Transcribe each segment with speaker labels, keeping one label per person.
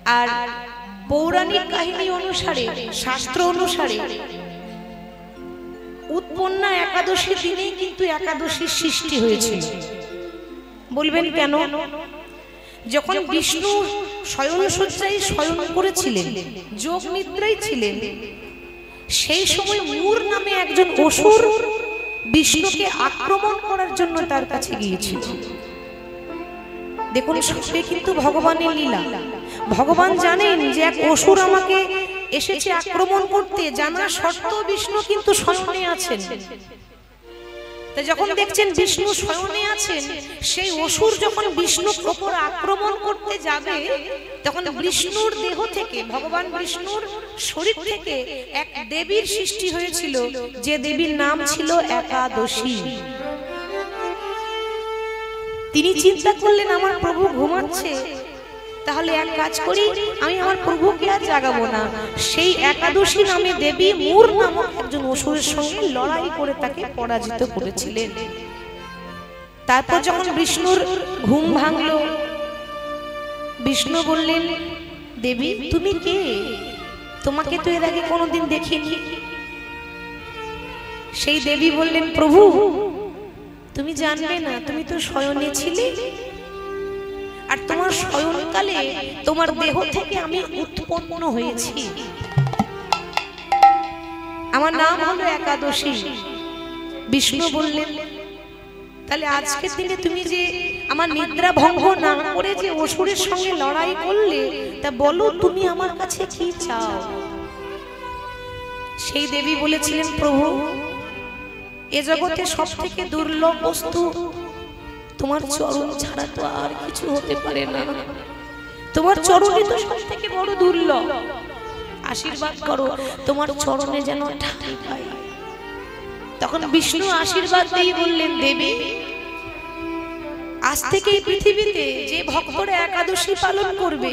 Speaker 1: আর পৌরাণিক কাহিনী অনুসারে, শাস্ত্র অনুসারে উৎপন্না একাদশীর দিনেই কিন্তু একাদশীর সৃষ্টি হয়েছিল। বলবেন কেন? যখন বিষ্ণু শয়নসজ্জায় শয়ন করেছিলেন, যোগ নিদ্রায় ছিলেন, সেই সময় মূর নামে একজন অসুর বিষ্ণুকে আক্রমণ করার জন্য তার কাছে গিয়েছিল। দেখুন, সে কিন্তু ভগবানের লীলা। ভগবান জানেন যে এক অসুর আমাকে এসেছে আক্রমণ করতে, জানা সত্ত্বেও বিষ্ণু কিন্তু শয়নে আছেন। তাই যখন দেখছেন বিষ্ণু শয়নে আছেন, সেই অসুর যখন বিষ্ণুর উপর আক্রমণ করতে যাবে, তখন বিষ্ণুর দেহ থেকে, ভগবান বিষ্ণুর শরীর থেকে এক দেবীর সৃষ্টি হয়েছিল, যে দেবীর নাম ছিল একাদশী। তিনি চিন্তা করলেন, আমার প্রভু ঘুমাচ্ছে, তাহলে এক কাজ করি, আমি আমার প্রভুকে আর জাগাবো না। সেই একাদশী নামে দেবী মূর নামক একজন অসুরের সঙ্গে লড়াই করে তাকে পরাজিত করেছিলেন। তারপর যখন বিষ্ণুর ঘুম ভাঙলো, বিষ্ণু বললেন, দেবী তুমি কে? তোমাকে তো এর আগে কোনোদিন দেখিনি। সেই দেবী বললেন, প্রভু তুমি জানবে না, তুমি তো শয়নে ছিলে, আর তোমার শয়নকালে তোমার দেহ থেকে আমি উৎপন্ন হয়েছি। আমার নাম হলো একাদশী। বিষ্ণু বললেন, তাহলে আজকের দিনে তুমি যে আমার নিদ্রা ভঙ্গ না করে যে অসুরের সঙ্গে লড়াই করলে, তা বলো তুমি আমার কাছে কি চাও? সেই দেবী বলেছিলেন, প্রভু এ জগতে সব থেকে দুর্লভ বস্তু তোমার চরণ ছাড়া তো আর কিছু হতে পারে না। তোমার চরণই তো সব থেকে বড় দুর্লভ। আশীর্বাদ করো তোমার চরণে যেন ঠাঁই পাই। তখন বিষ্ণু আশীর্বাদ দিয়ে বললেন, দেবী আজ থেকে এই পৃথিবীতে যে ভক্তরা একাদশী পালন করবে,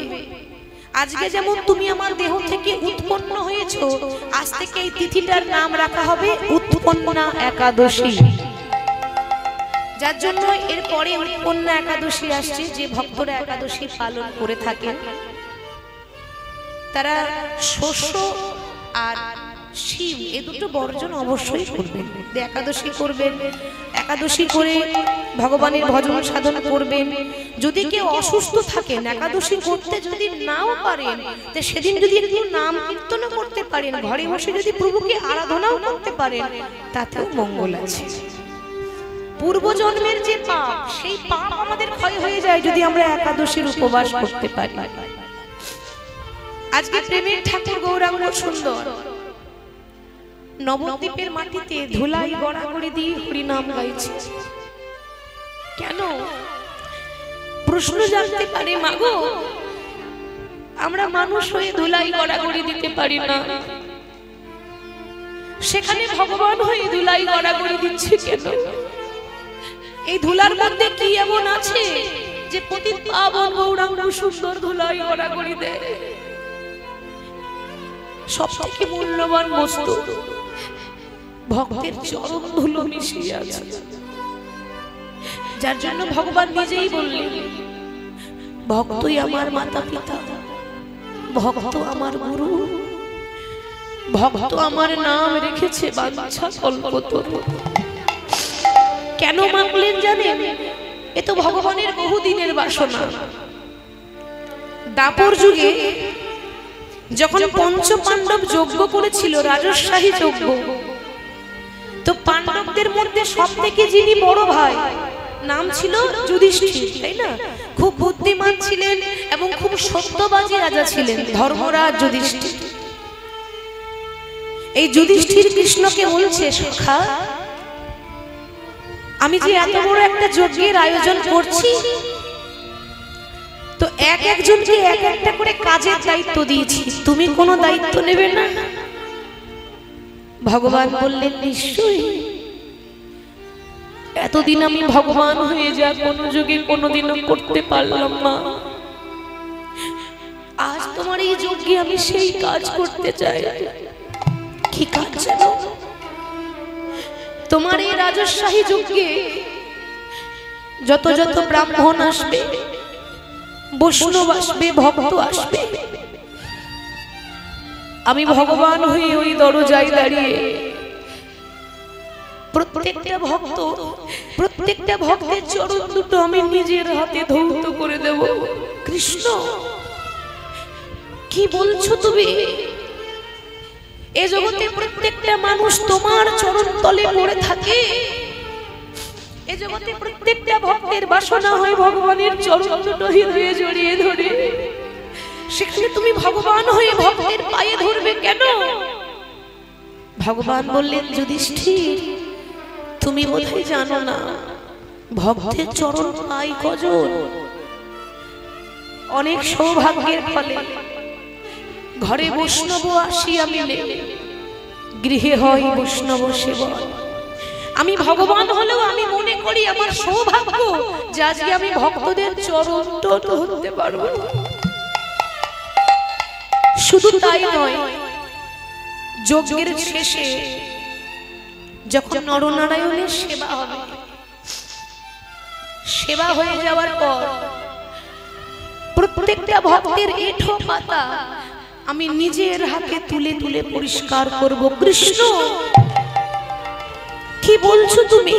Speaker 1: আজকে যেমন তুমি আমার দেহ থেকে উৎপন্ন হয়েছো, আজ থেকে এই তিথিটার নাম রাখা হবে উৎপন্না একাদশী। যার জন্য এরপরে উৎপন্না একাদশী আসছে। যে ভক্তরা একাদশী পালন করে থাকেন, তারা শস্য আর শিব এ দুটো বর্জন অবশ্যই করবেন। একাদশী করবেন, একাদশী করে ভগবানের ভজন সাধন করবেন। যদি কেউ অসুস্থ থাকেন, একাদশী করতে যদি নাও পারেন, তো সেদিন যদি একটু নাম কীর্তন করতে পারেন, ঘরে বসে যদি প্রভুকে আরাধনাও করতে পারেন, তাতেও মঙ্গল আছে। পূর্বজন্মের যে পাপ, সেই পাপ আমাদের ক্ষয় হয়ে যায় যদি আমরা একাদশীর উপবাস করতে পারি। আজকে প্রেমের ঠাকুর গৌরাঙ্গ সুন্দর নবদ্বীপের মাটিতে ধুলাই গড়াগড়ি দিয়ে হরিনাম গাইছে। কেন? প্রশ্ন জানতে পারে, মাগো আমরা মানুষ হয়ে ধুলাই গড়াগড়ি দিতে পারি না, সেখানে ভগবান হয়ে ধুলাই গড়াগড়ি দিচ্ছে কেন? এই ধুলার মধ্যে কি এমন আছে যে পতিত পাবন গৌরাঙ্গ সুন্দর ধুলাই গড়াগড়ি দেয়? সবথেকে মূল্যবান বস্তু ভক্তের চরণ ধুলো মিশিয়ে আছে। যার জন্য ভগবান নিজেই বললেন, ভক্তই আমার মাতা পিতা, ভক্ত আমার গুরু, ভক্ত আমার নাম রেখেছে বাঞ্ছা কল্পতরু। কেন মানলেন জানেন? এ তো ভগবানের বহুদিনের বাসনা। দাপর যুগে যখন পঞ্চ পাণ্ডব যজ্ঞ করেছিল, রাজস্বাহী যজ্ঞ, তো পাণ্ডবদের মধ্যে সবথেকে যিনি বড় ভাই, নাম ছিল যুধিষ্ঠির, তাই না? খুব বুদ্ধিমান ছিলেন এবং খুব সত্যবাদী রাজা ছিলেন, ধর্মরাজ যুধিষ্ঠির। এই যুধিষ্ঠির কৃষ্ণকে বলছে, সখা আমি যে এত বড় একটা যজ্ঞের আয়োজন করছি, তো এক একজনকে এক একটা করে কাজের দায়িত্ব দিয়েছি, তুমি কোনো দায়িত্ব নেবে না? ভগবান বললেন, নিশ্চয়ই। এতদিন আমি ভগবান হয়ে যা কোনো যুগে কোনোদিনও করতে পারলাম না, আজ তোমার এই যজ্ঞে আমি সেই কাজ করতে চাই। কি কাজ জানো? তোমার এই রাজস্বাহী যজ্ঞে যত যত ব্রাহ্মণ আসবে, বৈষ্ণব আসবে, ভক্ত আসবে। আমি ভগবান হয়ে ওই দরজায় দাঁড়িয়ে প্রত্যেকটা ভক্তের চরণ দুটো আমি নিজের হাতে ধৌত করে দেব। কৃষ্ণ, কি বলছো তুমি? এ জগতে প্রত্যেকটা মানুষ তোমার চরণ তলে পড়ে থাকে। এ জগতে প্রত্যেকটা ভক্তের বাসনা হয় ভগবানের চরণ দুটো হৃদয়ে জড়িয়ে ধরে। সেখানে তুমি ভগবান হয়ে ভক্তের পায়ে ধরবে কেন? ভগবান বললেন, যুধিষ্ঠির, তুমি বোধহয় জানো না ভক্তের চরণ পাই কজন। অনেক সৌভাগ্যের ফলে ঘরে বৈষ্ণব আসিয়া মিলে, গৃহে হয় বৈষ্ণব সেবন। আমি ভগবান হলেও আমি মনে করি আমার সৌভাগ্য যে আজকে আমি ভক্তদের চরণ ধরতে পারবো। শুধু তাই নয়, যজ্ঞের শেষে যখন নরনারায়ণের সেবা হবে, সেবা হয়ে যাওয়ার পর প্রত্যেকটা ভক্তের এঁঠো পাতা আমি নিজের হাতে তুলে তুলে পরিষ্কার করব। কৃষ্ণ, কি বলছো তুমি?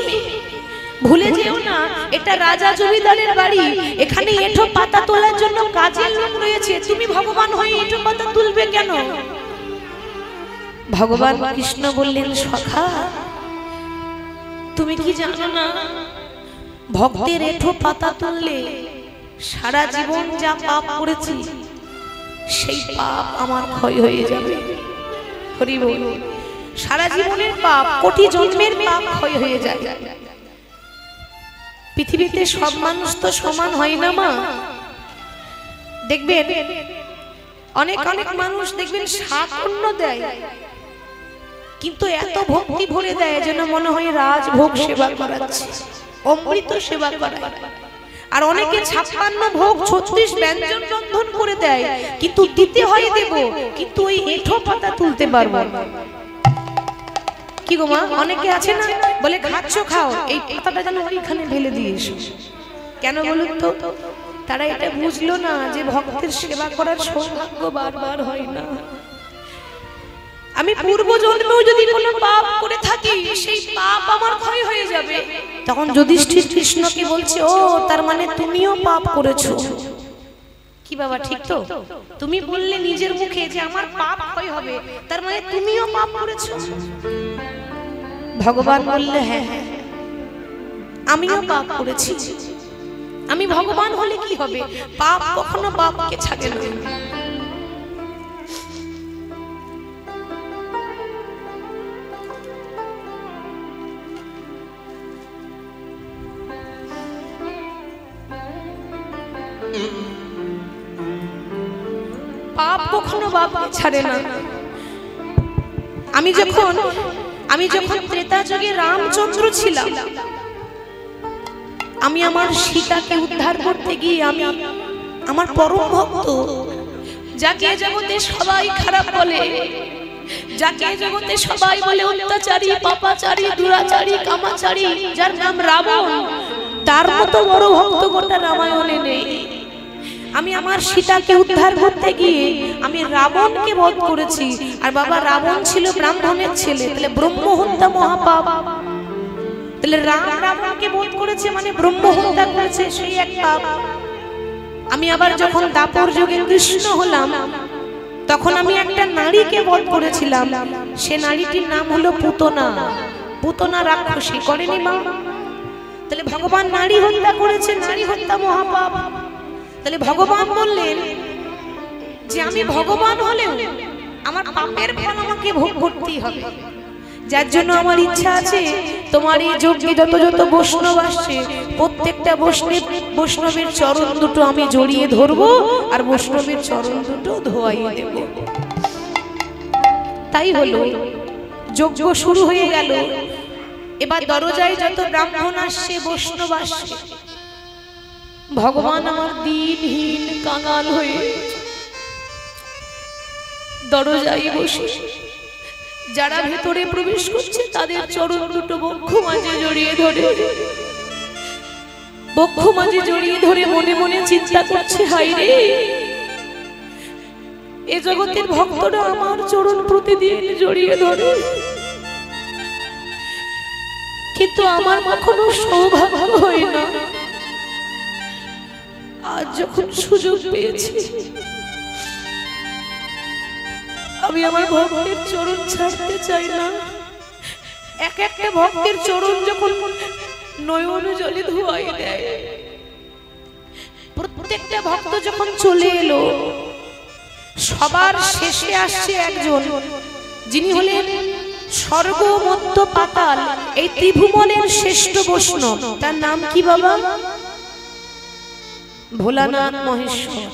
Speaker 1: ভুলে যেও না, এটা রাজা জমিদারের বাড়ি। এখানে এঁঠো পাতা তোলার জন্য কাজের লোক রয়েছে। তুমি ভগবান হয়ে এঁঠো পাতা তুলবে কেন? ভগবান কৃষ্ণ বললেন, সখা, তুমি কি জানো না ভক্তের এঁঠো পাতা তুললে সারা জীবন যা পাপ করেছি সেই পাপ আমার ক্ষয় হয়ে যাবে। হরি বল। সারা জীবনের পাপ, কোটি জন্মের পাপ ক্ষয় হয়ে যায়। পৃথিবীতে সব মানুষ তো সমান হয় না মা। দেখবেন অনেক অনেক মানুষ দেখবেন শাক অন্ন দেয়, কিন্তু এত ভক্তি ভরে দেয় যেন মনে হয় রাজভোগ সেবা করাচ্ছে, অমৃত সেবা করায়। আর অনেকে 56 ভোগ 36 ব্যঞ্জন রন্ধন করে দেয়, কিন্তু দিতে হয় দেব, কিন্তু ওই এঁঠো পাতা তুলতে পারবো না। কি গো মা, অনেকে আছে না বলে খাচ্ছ খাও, এই পাতাটা যেন ওইখানে ঢেলে দিয়ে এসো। কেন বলুন তো? তারা এটা বুঝলো না যে ভক্তের সেবা করার সৌভাগ্য বারবার হয় না। আমি পূর্ব জন্মেও যদি কোনো পাপ করে থাকি সেই পাপ আমার ক্ষয় হয়ে যাবে। তখন যুধিষ্ঠির কৃষ্ণকে বলছে, ও তার মানে তুমিও পাপ করেছো। কি বাবা, ঠিক তো? তুমি বললে নিজের মুখে যে আমার পাপ ক্ষয় হবে, তার মানে তুমিও পাপ করেছো। ভগবান বললে, হ্যাঁ, আমিও পাপ করেছি। আমি ভগবান হলে কি হবে? পাপ কখনো বাপকে ছাড়ে না। পাপ কখনো বাপকে ছাড়ে না। আমি যখন ত্রেতা যুগে রামচন্দ্র ছিলাম, আমি আমার সীতাকে উদ্ধার করতে গিয়ে আমি আমার পরম ভক্ত, যাকে জগতে সবাই খারাপ বলে, যাকে জগতে সবাই বলে অত্যাচারী, পাপাচারী, দুরাচারী, কামাচারী, যার নাম রাবণ, তার মতো বড় ভক্ত গোটা রামায়ণে নেই। আমি আমার সীতাকে উদ্ধার করতে গিয়ে আমি রাবণকে বধ করেছি। আর বাবা, রাবণ ছিল ব্রাহ্মণের ছেলে, তাহলে ব্রহ্ম হত্যা মহাপাপ। তাহলে রাবণকে বধ করেছে মানে ব্রহ্ম হত্যা করেছে, সেই এক পাপ। আমি আবার যখন দাপর যুগে কৃষ্ণ হলাম, তখন আমি একটা নারীকে বধ করেছিলাম। সে নারীটির নাম হলো পুতনা। পুতনা রাক্ষসী, করেনি মা? তাহলে ভগবান নারী হত্যা করেছে, নারী হত্যা মহাপাপ। তাহলে ভগবান বললেন যে আমি ভগবান হলেও আমার পাপের ফল আমাকে ভোগ করতেই হবে। যার জন্য আমার ইচ্ছা আছে তোমার এই যজ্ঞে যত যত বৈষ্ণব আসছে, প্রত্যেকটা বৈষ্ণবের চরণ দুটো আমি জড়িয়ে ধরবো আর বৈষ্ণবের চরণ দুটো ধোয়াইয়ে দেব। তাই হলো, যজ্ঞ শুরু হয়ে গেল। এবার দরজায় যত ব্রাহ্মণ আসছে, বৈষ্ণব আসছে, ভগবান আমার দিনহীন কাঙাল হয়ে দরজায় বসে যারা ভেতরে প্রবেশ করছে তাদের চরণ দুটো বক্ষ মাঝে জড়িয়ে ধরে বক্ষ মাঝে জড়িয়ে ধরে মনে মনে চিন্তা করছে, হায় রে, এ জগতের ভক্তরা আমার চরণ প্রতিদিন জড়িয়ে ধরে, কিন্তু আমার কখনো সৌভাগ্য হয় না। আজ যখন সুযোগ পেয়েছি, আমি আমার ভক্তের চরণ ছাড়তে চাই না। এক একটা ভক্তের চরণ যখন নয়ন জলে ধোয়াই দেয়, প্রত্যেকটা ভক্ত যখন চলে এলো, সবার শেষে আসছে একজন, যিনি হলেন স্বর্গ মধ্য পাতাল এই ত্রিভুবনের শ্রেষ্ঠ বৈষ্ণব। তার নাম কি বাবা? ভোলানাথ মহেশ্বর।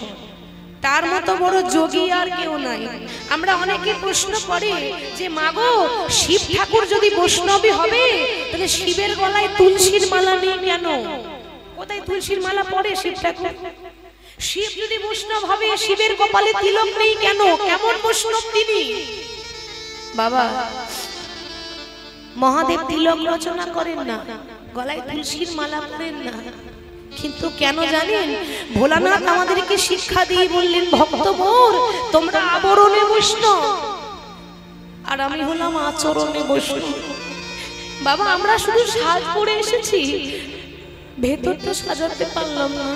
Speaker 1: তার মতো বড় যোগী আর কেউ নাই। আমরা অনেকে প্রশ্ন করি যে মাগো, শিব ঠাকুর যদি বৈষ্ণবী হবে তাহলে শিবের গলায় তুলসীর মালা নেই কেন? কোথায় তুলসীর মালা পড়ে শিব ঠাকুর? শিব যদি বৈষ্ণব হবে, শিবের কপালে তিলক নেই কেন? কেমন বৈষ্ণব তিনি? বাবা, মহাদেব তিলক রচনা করেন না, গলায় তুলসীর মালা পরেন না, কিন্তু কেন জানেন? ভোলানাথ আমাদেরকে শিক্ষা দিয়ে বললেন, ভক্ত মোর, তোমরা আবরণে বৈষ্ণব আর আমি হলাম আচরণে বৈষ্ণব। বাবা, আমরা শুধু সাজ পরে এসেছি, ভেতরটা সাজাতে পারলাম না,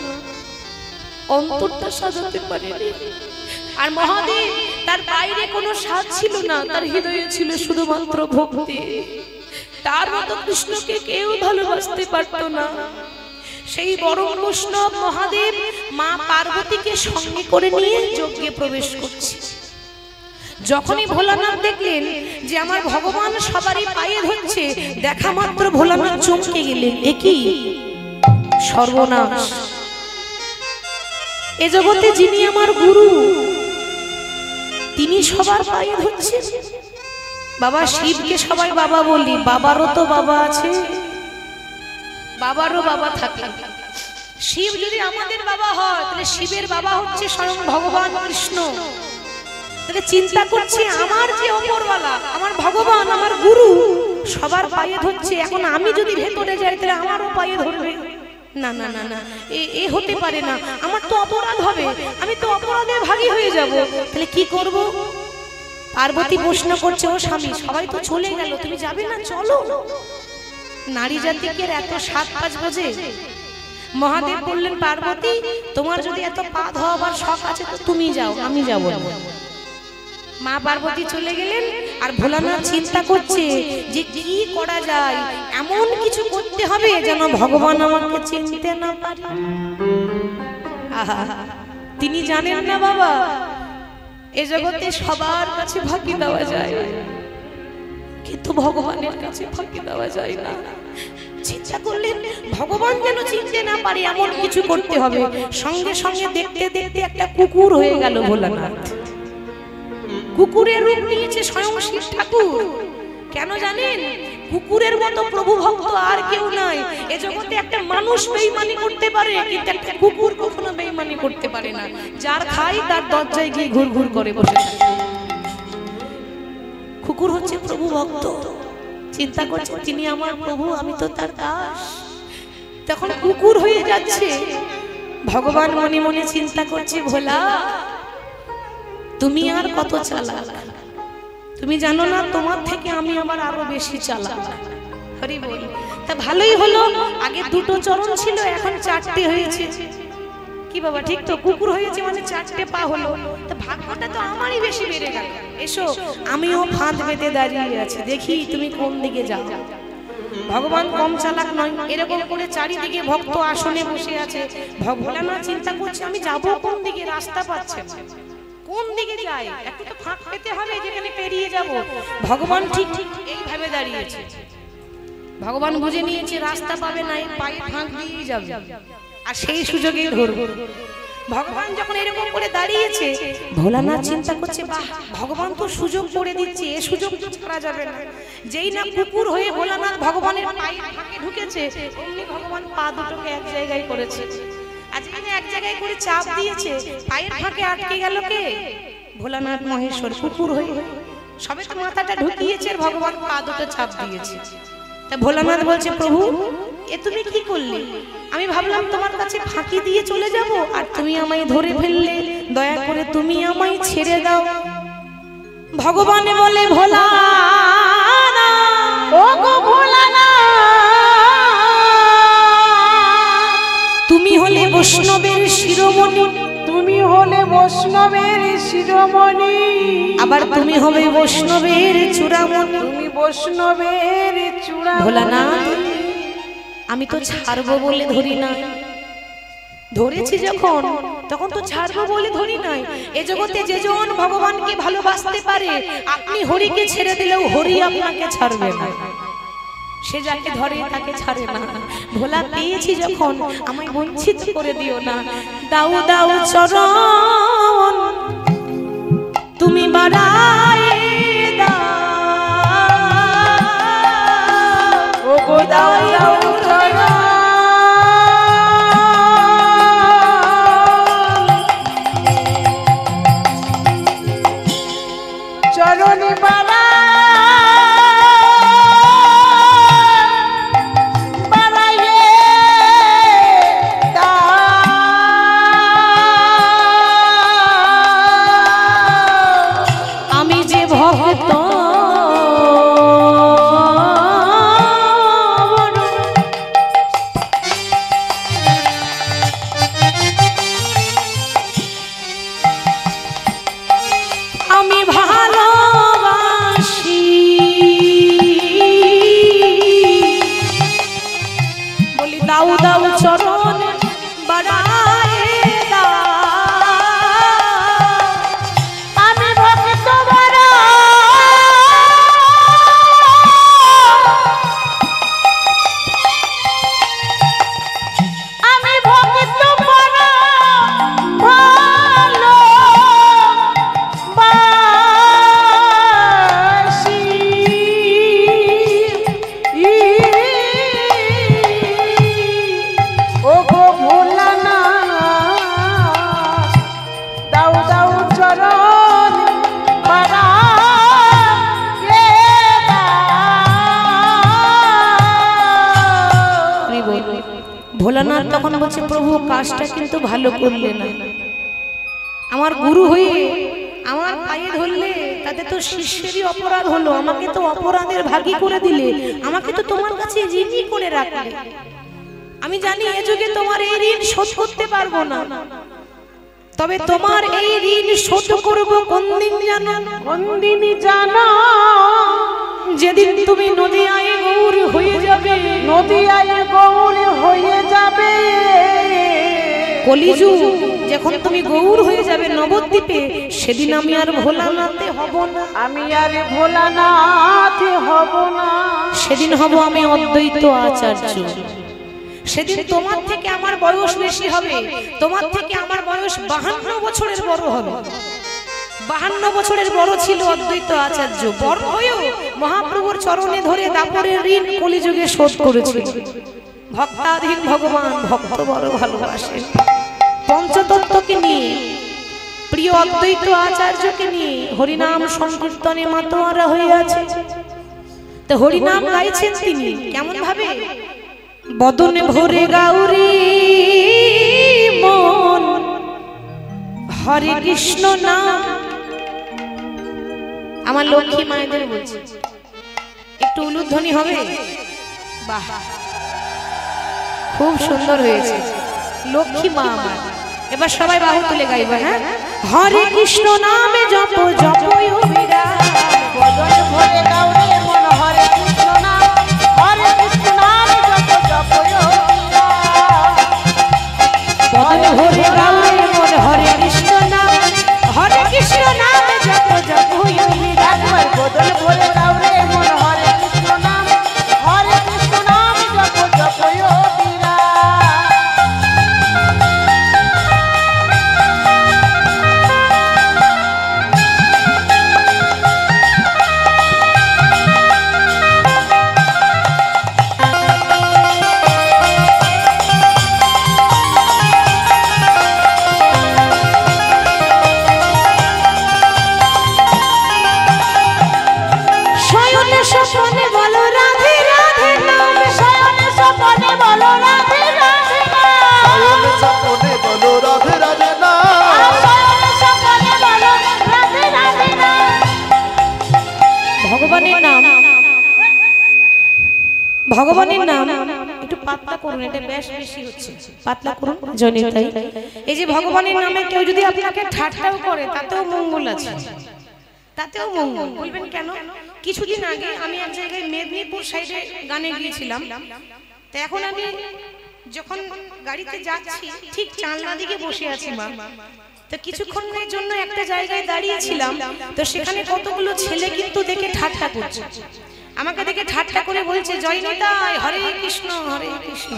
Speaker 1: অন্তরটা সাজাতে পারিনি। আর মহাদেব, তার বাইরে কোনো সাজ ছিল না, তার হৃদয়ে ছিল শুধুমাত্র ভক্তি। তার মতো কৃষ্ণকে কেউ ভালোবাসতে পারত না। সেই বড় বৈষ্ণব মহাদেব মা পার্বতীকে সঙ্গে করে নিয়ে যজ্ঞে প্রবেশ করছে। যখনই ভোলানাথ দেখলেন যে আমার ভগবান সবারই পায়ে ধরছে, দেখা মাত্র ভোলানাথ চমকে গেলেন, এ কি সর্বনাশ! এ জগতে যিনি আমার গুরু, তিনি সবার পায়ে ধরছে। বাবা, শিবকে সবাই বাবা বলি, বাবারও তো বাবা আছে, বাবারও বাবা থাকে। শিব যদি আমাদের বাবা হয়, তাহলে শিবের বাবা হচ্ছে স্বয়ং ভগবান কৃষ্ণ। তাহলে চিন্তা করছি, আমার যে ওপরওয়ালা, আমার ভগবান, আমার গুরু সবার পায়ে ধরছে, এখন আমি যদি ভেতরে যাই তাহলে আমারও পায়ে ধরবে? না না না না, এ হতে পারে না, আমার তো অপরাধ হবে, আমি তো অপরাধের ভাগী হয়ে যাব। তাহলে কি করব? পার্বতী প্রশ্ন করছে, ও স্বামী, সবাই তো চলে গেল, তুমি যাবে না? চলো। নারী জাতিকে এত সাত পাঁচ বাজে। মহাদেব বললেন, পার্বতী, তোমার যদি এত পা ধোয়াবার শখ আছে তো তুমি যাও, আমি যাব না। মা পার্বতী চলে গেলেন। আর ভোলানাথ চিন্তা করছে যে কি করা যায়, এমন কিছু করতে হবে যেন ভগবান আমাকে চিনতে না পারে। তিনি জানেন না বাবা, এ জগতে সবার কাছে ফাঁকি দেওয়া যায়, কিন্তু ভগবানের কাছে ফাঁকি দেওয়া যায় না। চিন্তা করলেন, ভগবান যেন চিনতে না পারে এমন কিছু করতে হবে। সঙ্গে সঙ্গে দেখতে দেখতে একটা কুকুর হয়ে গেল ভোলানাথ। কুকুরের রূপ নিয়েছে স্বয়ং শিব ঠাকুর। কেন জানেন? কুকুরের মতো প্রভু ভক্ত আর কেউ নাই। এ জগতে একটা মানুষ বেঈমানি করতে পারে, কিন্তু একটা কুকুর কখনো বেঈমানি করতে পারে না। যার খায় তার দরজায় গিয়ে ঘুরঘুর করে বসে থাকে। কুকুর হচ্ছে প্রভু ভক্ত। চিন্তা করছে, তিনি আমার প্রভু, আমি তো তার দাস। তখন কুকুর হয়ে যাচ্ছে। ভগবান মনে মনে চিন্তা করছে, ভোলা, তুমি আর কত চালাক, তুমি জানো না তোমার থেকে আমি আবার আরো বেশি চালাক। হরি বল। তা ভালোই হলো, আগে দুটো চরণ ছিল, এখন চারটে হয়েছে। কি বাবা, ঠিক তো? কুকুর হয়েছে মানে চারটে পা হলো, তা ভাগ্যটা তো আমারই বেশি বেড়ে গেল। এসো, আমিও ফাঁদ পেতে দাঁড়িয়ে আছি, দেখি তুমি কোন দিকে যাও। ভগবান কম চালাক নয়। এরকম করে চারিদিকে ভক্ত আসনে বসে আছে। ভোলানাথ চিন্তা করছে, আমি যাবো কোন দিকে, রাস্তা পাচ্ছে না, কোন দিকে যাই? একটু তো ফাঁক পেতে হবে যেখানে পেরিয়ে যাব। ভগবান ঠিক ঠিক এইভাবে দাঁড়িয়েছে। ভগবান বুঝে নিয়েছে রাস্তা পাবে না, পায়ে ফাঁক দিয়ে যাবে, আর সেই সুযোগেই ধরবে। ভগবান যখন এরকম করে দাঁড়িয়েছে, ভোলানাথ চিন্তা করছে, বাহ, ভগবান তো সুযোগ করে দিচ্ছে, এ সুযোগ তো ছাড়া যাবে না। যেই না কুকুর হয়ে ভোলানাথ ভগবানের পায়ে ফাঁকে ঢুকেছে, অমনি ভগবান পা দুটোকে এক জায়গায় করেছে। আজ এক জায়গায় করে চাপ দিয়েছে, পায়ের ফাঁকে আটকে গেল কে? ভোলানাথ মহেশ্বর। কুকুর হয়ে সবে তো মাথাটা ঢুকিয়েছে, ভগবান পা দুটো চাপ দিয়েছে। তা ভোলানাথ বলছে, প্রভু এ তুমি কি করলে? আমি ভাবলাম তোমার কাছে ফাঁকি দিয়ে চলে যাব, আর তুমি আমায় ধরে ফেললে, দয়া করে তুমি আমায় ছেড়ে দাও। ভগবান বলে, ভোলা না, ও গো ভোলা না, তুমি হলে বৈষ্ণবের শিরোমণি, তুমি হলে বৈষ্ণবের শিরোমণি, আবার তুমি হবে বৈষ্ণবের চূড়ামণি, তুমি বৈষ্ণবের চূড়ামণি। ভোলা না, আমি তো ছাড়বো বলে ধরি না, ধরেছি যখন তখন তো ছাড়বো বলে ধরি নাই। এ জগতে যেজন ভগবানকে ভালোবাসতে পারে, আপনি হরিকে ছেড়ে দিলেও হরি আপনাকে ছাড়বে না, সে যাকে ধরে তাকে ছাড়ে না। ভোলা পেয়েছি যখন আমায় বঞ্চিত করে দিও না। দাও দাও চরণ তুমি বাড়ায় দাও, ও গো দাও দাও চরণ, চরণে বাড়া ভোলানাথ তখন বলছে, প্রভু কাজটা কিন্তু ভালো করলে না, আমার গুরু হয়ে আমার পায়ে ধরলে তাতে তো শিষ্যেরই অপরাধ হলো, আমাকে তো অপরাধের ভাগী করে দিলে, আমাকে তো তোমার কাছে ঋণী করে রাখলে। আমি জানি এ যুগে তোমার এই ঋণ শোধ করতে পারবো না, তবে তোমার এই ঋণ শোধ করব কোন দিন জানো? কোন দিনই জানো? যেদিন তুমি নদিয়ায় গৌর হয়ে যাবে, নদিয়ায় গৌর হয়ে যাবে, কলিযুগ যখন তুমি গৌর হয়ে যাবে নবদ্বীপে, সেদিন আমি আর ভোলানাথে হব না, আমি আর ভোলানাথে হব না, সেদিন হব আমি অদ্বৈত আচার্য। সেদিন তোমার থেকে আমার বয়স বেশি হবে, তোমার থেকে আমার বয়স 52 বছরের বড় হবে। 52 বছরের বড় ছিল অদ্বৈত আচার্য, বড় হয়েও মহাপ্রভুর চরণে ধরে দাপরের ঋণ কলিযুগে শোধ করেছে। ভক্তাধীন ভগবান ভক্ত বড় ভালোবাসেন। পঞ্চতত্ত্বকে নিয়ে, প্রিয় অদ্বৈত আচার্যকে নিয়ে হরিনাম সংকীর্তনে মাতোয়ারা হয়ে আছে। তো হরিনাম গাইছেন তিনি কেমন ভাবে? বদনে ভরে গাউরি মন হরে কৃষ্ণ নাম। আমার লক্ষ্মী মায়েদের বলছে, একটু উলুধ্বনি হবে? বাহ, খুব সুন্দর হয়েছে, লক্ষ্মী মা আমার। এবার সবাই বাহু তুলে গাইবা। হ্যাঁ, হরে কৃষ্ণ নামে জপ জপ বদনে ভরে গাউরি মন হরে কৃষ্ণ নাম, হরে কৃষ্ণ নামে জপ জপ বদনে ভরে গাউরি মন হরে কৃষ্ণ নাম, হরে কৃষ্ণ নামে জপ জপ একবার বদনে ভরে গাউরি মন হরে কৃষ্ণ নাম, হরে কৃষ্ণ নামে জপ জপ ভগবানের নাম একটু পাতলা করুন, এটা বেশ বেশি হচ্ছে, পাতলা করুন জনিতাই। এই যে ভগবানের নামে কেউ যদি আপনাকে ঠাট্টাও করে তাতেও মঙ্গল আছে, তাতেও মঙ্গল। বলবেন কেন? কিছুদিন আগে আমি এক জায়গায় মেদিনীপুর সাইডে গানে গিয়েছিলাম, তো এখন আমি যখন গাড়িতে যাচ্ছি ঠিক জানলা দিকে বসে আছি মা, তো কিছুক্ষণের জন্য একটা জায়গায় দাঁড়িয়েছিলাম, তো সেখানে কতগুলো ছেলে কিন্তু দেখে ঠাট্টা করছে, আমাকে দেখে ঠাট্টা করে বলছে জয় নিতাই, হরে কৃষ্ণ হরে কৃষ্ণ।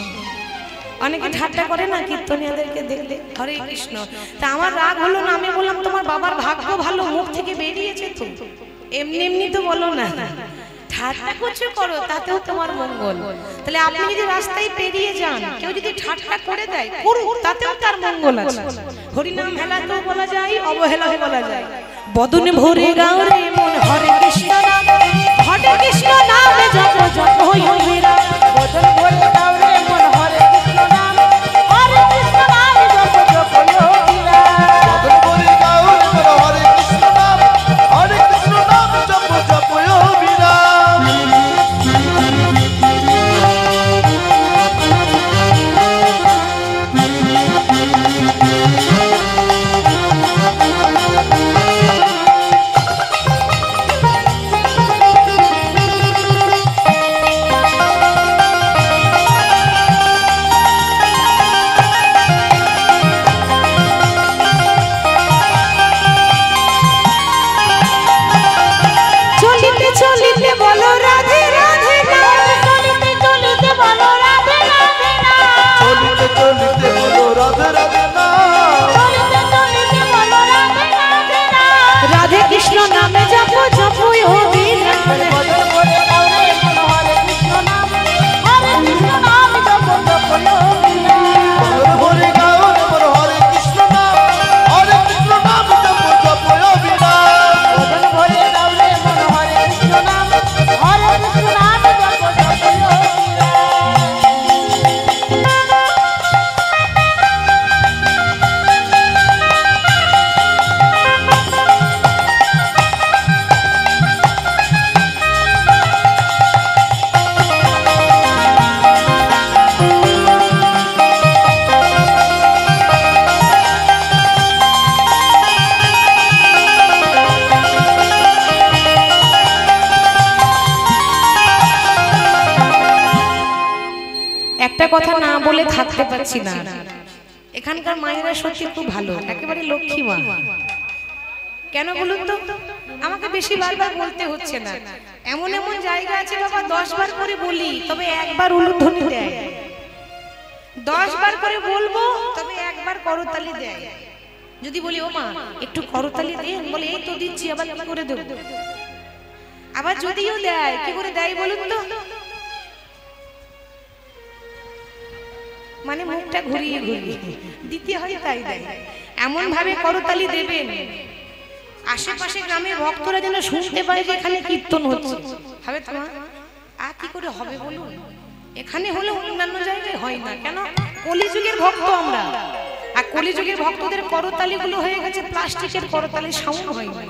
Speaker 1: অনেকে ঠাট্টা করে না কীর্তনীয়দেরকে দেখলে, হরে কৃষ্ণ। তা আমার রাগ হলো না, আমি বললাম তোমার বাবার ভাগ্য ভালো, মুখ থেকে বেরিয়েছে তো, এমনি এমনি তো বলো না, ঠাট্টা করছো করো, তাতেও তোমার মঙ্গল। তাহলে আপনি যদি রাস্তায় পেরিয়ে যান, কেউ যদি ঠাট্টা করে দেয় করুক, তাতেও তার মঙ্গল আছে। হরিনাম হেলাতেও বলা যায়, অবহেলাও বলা যায়। বদনে ভরে গাও রে মন হরে কৃষ্ণ নাম, হরে কৃষ্ণ নামে জপ জপ হই হইরা। বদনে ভরে গাও রে মন হরে কৃষ্ণ নাম, হরে কৃষ্ণ নামে জপ জপ হই হইরা।
Speaker 2: বদনে ভরে গাও রে মন হরে কৃষ্ণ নাম, হরে কৃষ্ণ নামে জপ জপ হই হইরা।
Speaker 1: একটা কথা না বলে থাকতে পারছি না, এখানকার মায়েরা সত্যি খুব ভালো, একেবারে লক্ষ্মী মা। কেন বলুন তো, আমাকে বেশি বারবার বলতে হচ্ছে না, এমন এমন জায়গা আছে বাবা 10 বার করে বলি তবে একবার উলুধ্বনি দেয়, 10 বার করে বলবো তবে একবার করতালি দেয়। যদি বলি ও মা একটু করতালি দেন, বলে এই তো দিচ্ছি, আবার কি করে দেব, আবার যদিও দেয় কি করে দেয় বলুন তো, মানে মুখটা ঘুরিয়ে ঘুরিয়ে দিতে হয় তাই দেয়। এমন ভাবে করতালি দেবেন আশেপাশে গ্রামের ভক্তরা যেন শুনতে পায় যে এখানে কীর্তন হচ্ছে। হবে তো আর কি করে হবে বলুন, এখানে হলে অন্যান্য জায়গায় হয় না কেন? কলিযুগের ভক্ত আমরা, আর কলিযুগের ভক্তদের করতালি গুলো হয়ে গেছে প্লাস্টিকের করতালি, সাউন্ড হয় না।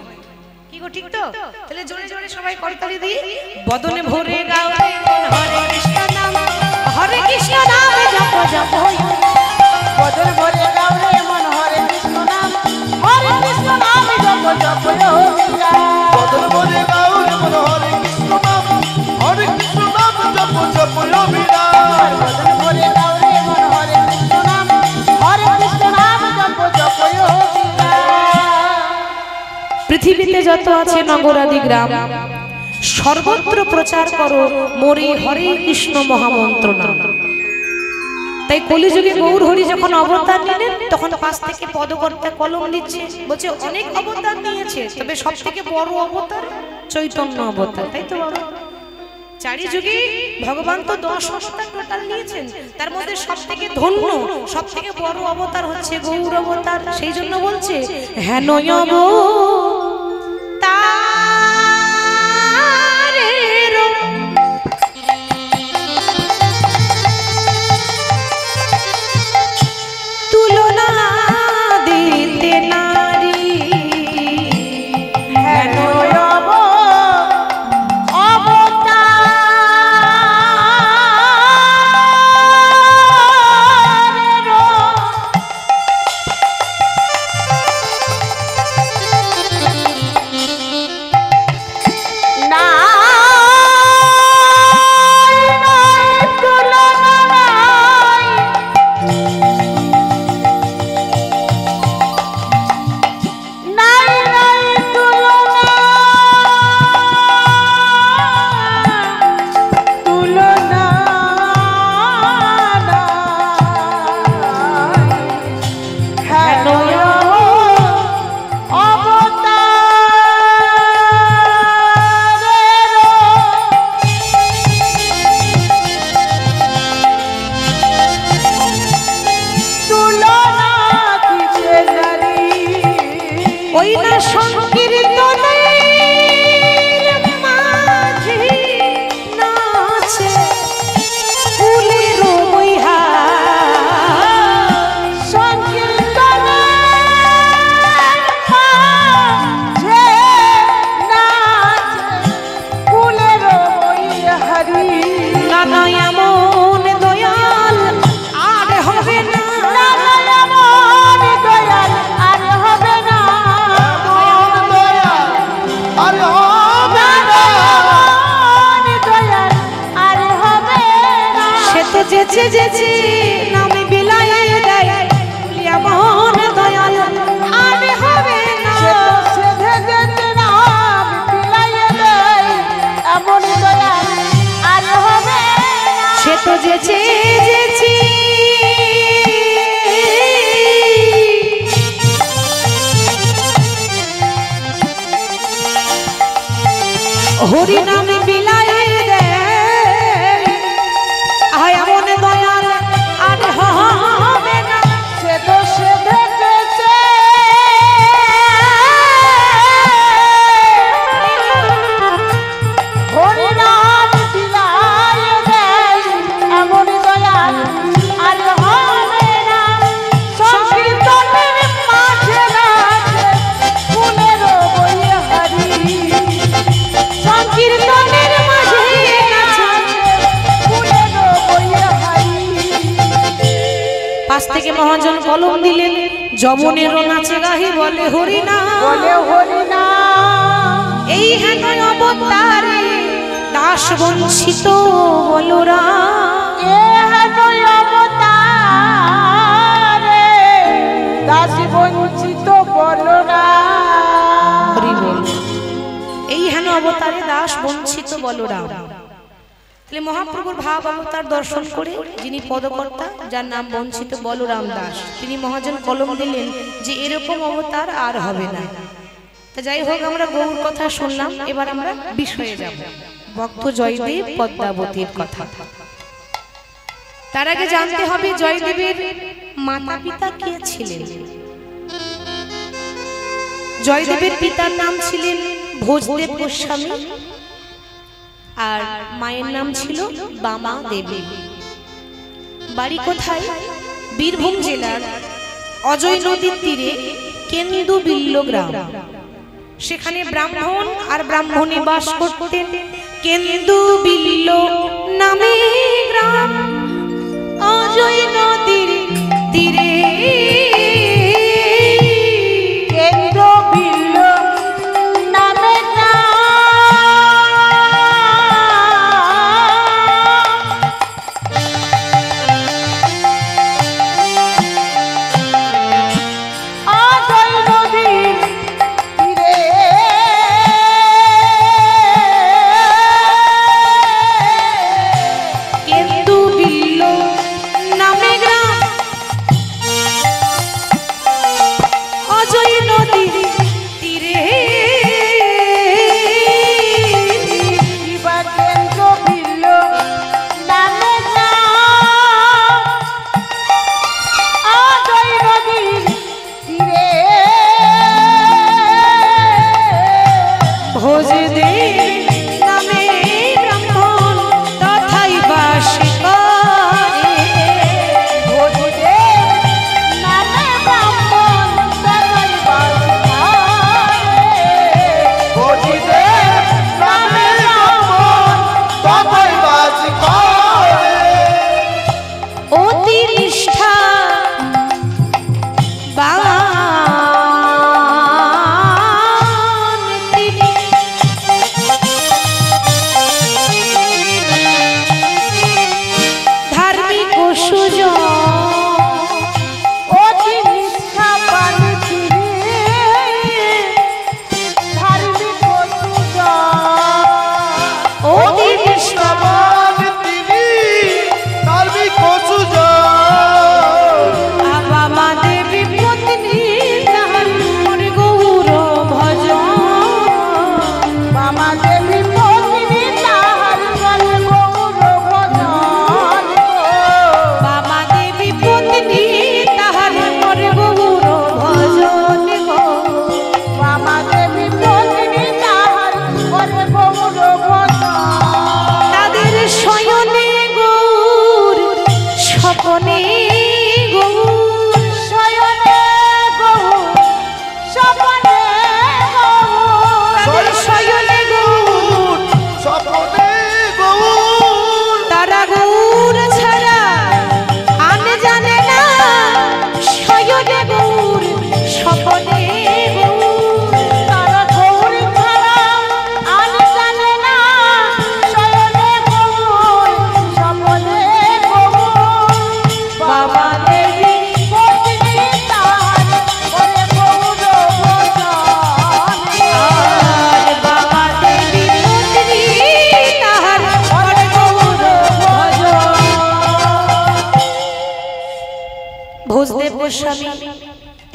Speaker 1: কি গো ঠিক তো? তাহলে জোরে জোরে সবাই করতালি দিই। বদনে ভরে গাও রে মন হরে কৃষ্ণ নাম, হরে কৃষ্ণ নামে জপ জপ হই। বদনে ভরে গাও রে মন হরে কৃষ্ণ নাম, হরে কৃষ্ণ নামে জপ জপ হই।
Speaker 2: বদনে ভরে গাও রে মন হরে কৃষ্ণ নাম, হরে কৃষ্ণ নামে জপ জপ হই।
Speaker 1: বদনে ভরে গাও রে মন হরে কৃষ্ণ নাম, হরে কৃষ্ণ নামে জপ জপ হই। পৃথিবীতে যত আছে নগরাদি গ্রাম সর্বত্র প্রচার করো মোরে হরে কৃষ্ণ মহামন্ত্র নাম। তাই কলিযুগে গৌর হরি যখন অবতার নিলেন তখন পাশ থেকে পদকর্তা কলম দিচ্ছে, বলছে অনেক অবতার নিয়েছে তবে সব থেকে বড় অবতার চৈতন্য অবতার। তাই তো বাবা, চারি যুগে ভগবান তো 10 অবতার টোটাল নিয়েছেন, তার মধ্যে সব থেকে ধন্য সব থেকে বড় অবতার হচ্ছে গৌর অবতার। সেই জন্য বলছে হ্যাঁ নয়ব ওই না সংকীর্তনের মাঝে নাচে কুলের বইহা যেচে যেচে নামে বিলায়ে দেয় এমন দয়াল আর হবে না
Speaker 3: সেধে যেচে নাম বিলায়ে দেয় এমন দয়াল আর হবে না
Speaker 1: সে তো যেচে যেচে হরি নামে বিলায়ে দেয় এমন দয়াল আর হবে না
Speaker 3: সে তো সেধে যেচে হরি নাম বিলায়ে দেয় এমন দয়াল আর হবে না সংকীর্তনের মাঝে নাচে ফুলের বইহারি
Speaker 1: সংকীর্তনের মাঝে নাচে
Speaker 3: ফুলের বইহারি
Speaker 1: পাশ থেকে মহাজন কলম দিলেন যমনেরও নাচে গাহি বলে হরি না
Speaker 3: বলে হরি নাম
Speaker 1: এই হেন অবতারে দাস বঞ্চিত বলরা
Speaker 3: এ হেন অবতারে দাস বঞ্চিত বলরা
Speaker 1: হরি বল এই হেন অবতারে দাস বঞ্চিত বলরা তাহলে মহাপ্রভুর ভাব অবতার দর্শন করে যিনি পদকর্তা যার নাম বঞ্চিত বলরাম দাস তিনি মহাজন কলম দিলেন যে এরকম অবতার আর হবে না। তা যাই হোক আমরা গৌর কথা শুনলাম, এবার আমরা বিষয়ে যাব ভক্ত জয়দেব পদ্মাবতীর কথা। তার আগে জানতে হবে জয়দেবের মাতা পিতা কে ছিলেন। জয়দেবের পিতার নাম ছিলেন ভোজদেব গোস্বামী আর মায়ের নাম ছিল বামা দেবী। বাড়ি কোথায়? বীরভূম জেলার অজয় নদীর তীরে কেন্দু বিল্ল গ্রাম। সেখানে ব্রাহ্মণ আর ব্রাহ্মণী বাস করতেন। কেন্দু বিল্ল নামে গ্রাম অজয় নদীর তীরে।
Speaker 3: কেন্দ্র বিল্ল নামে অজয় নদীর তীরে
Speaker 1: কেন্দু বিল্ল নামে গ্রাম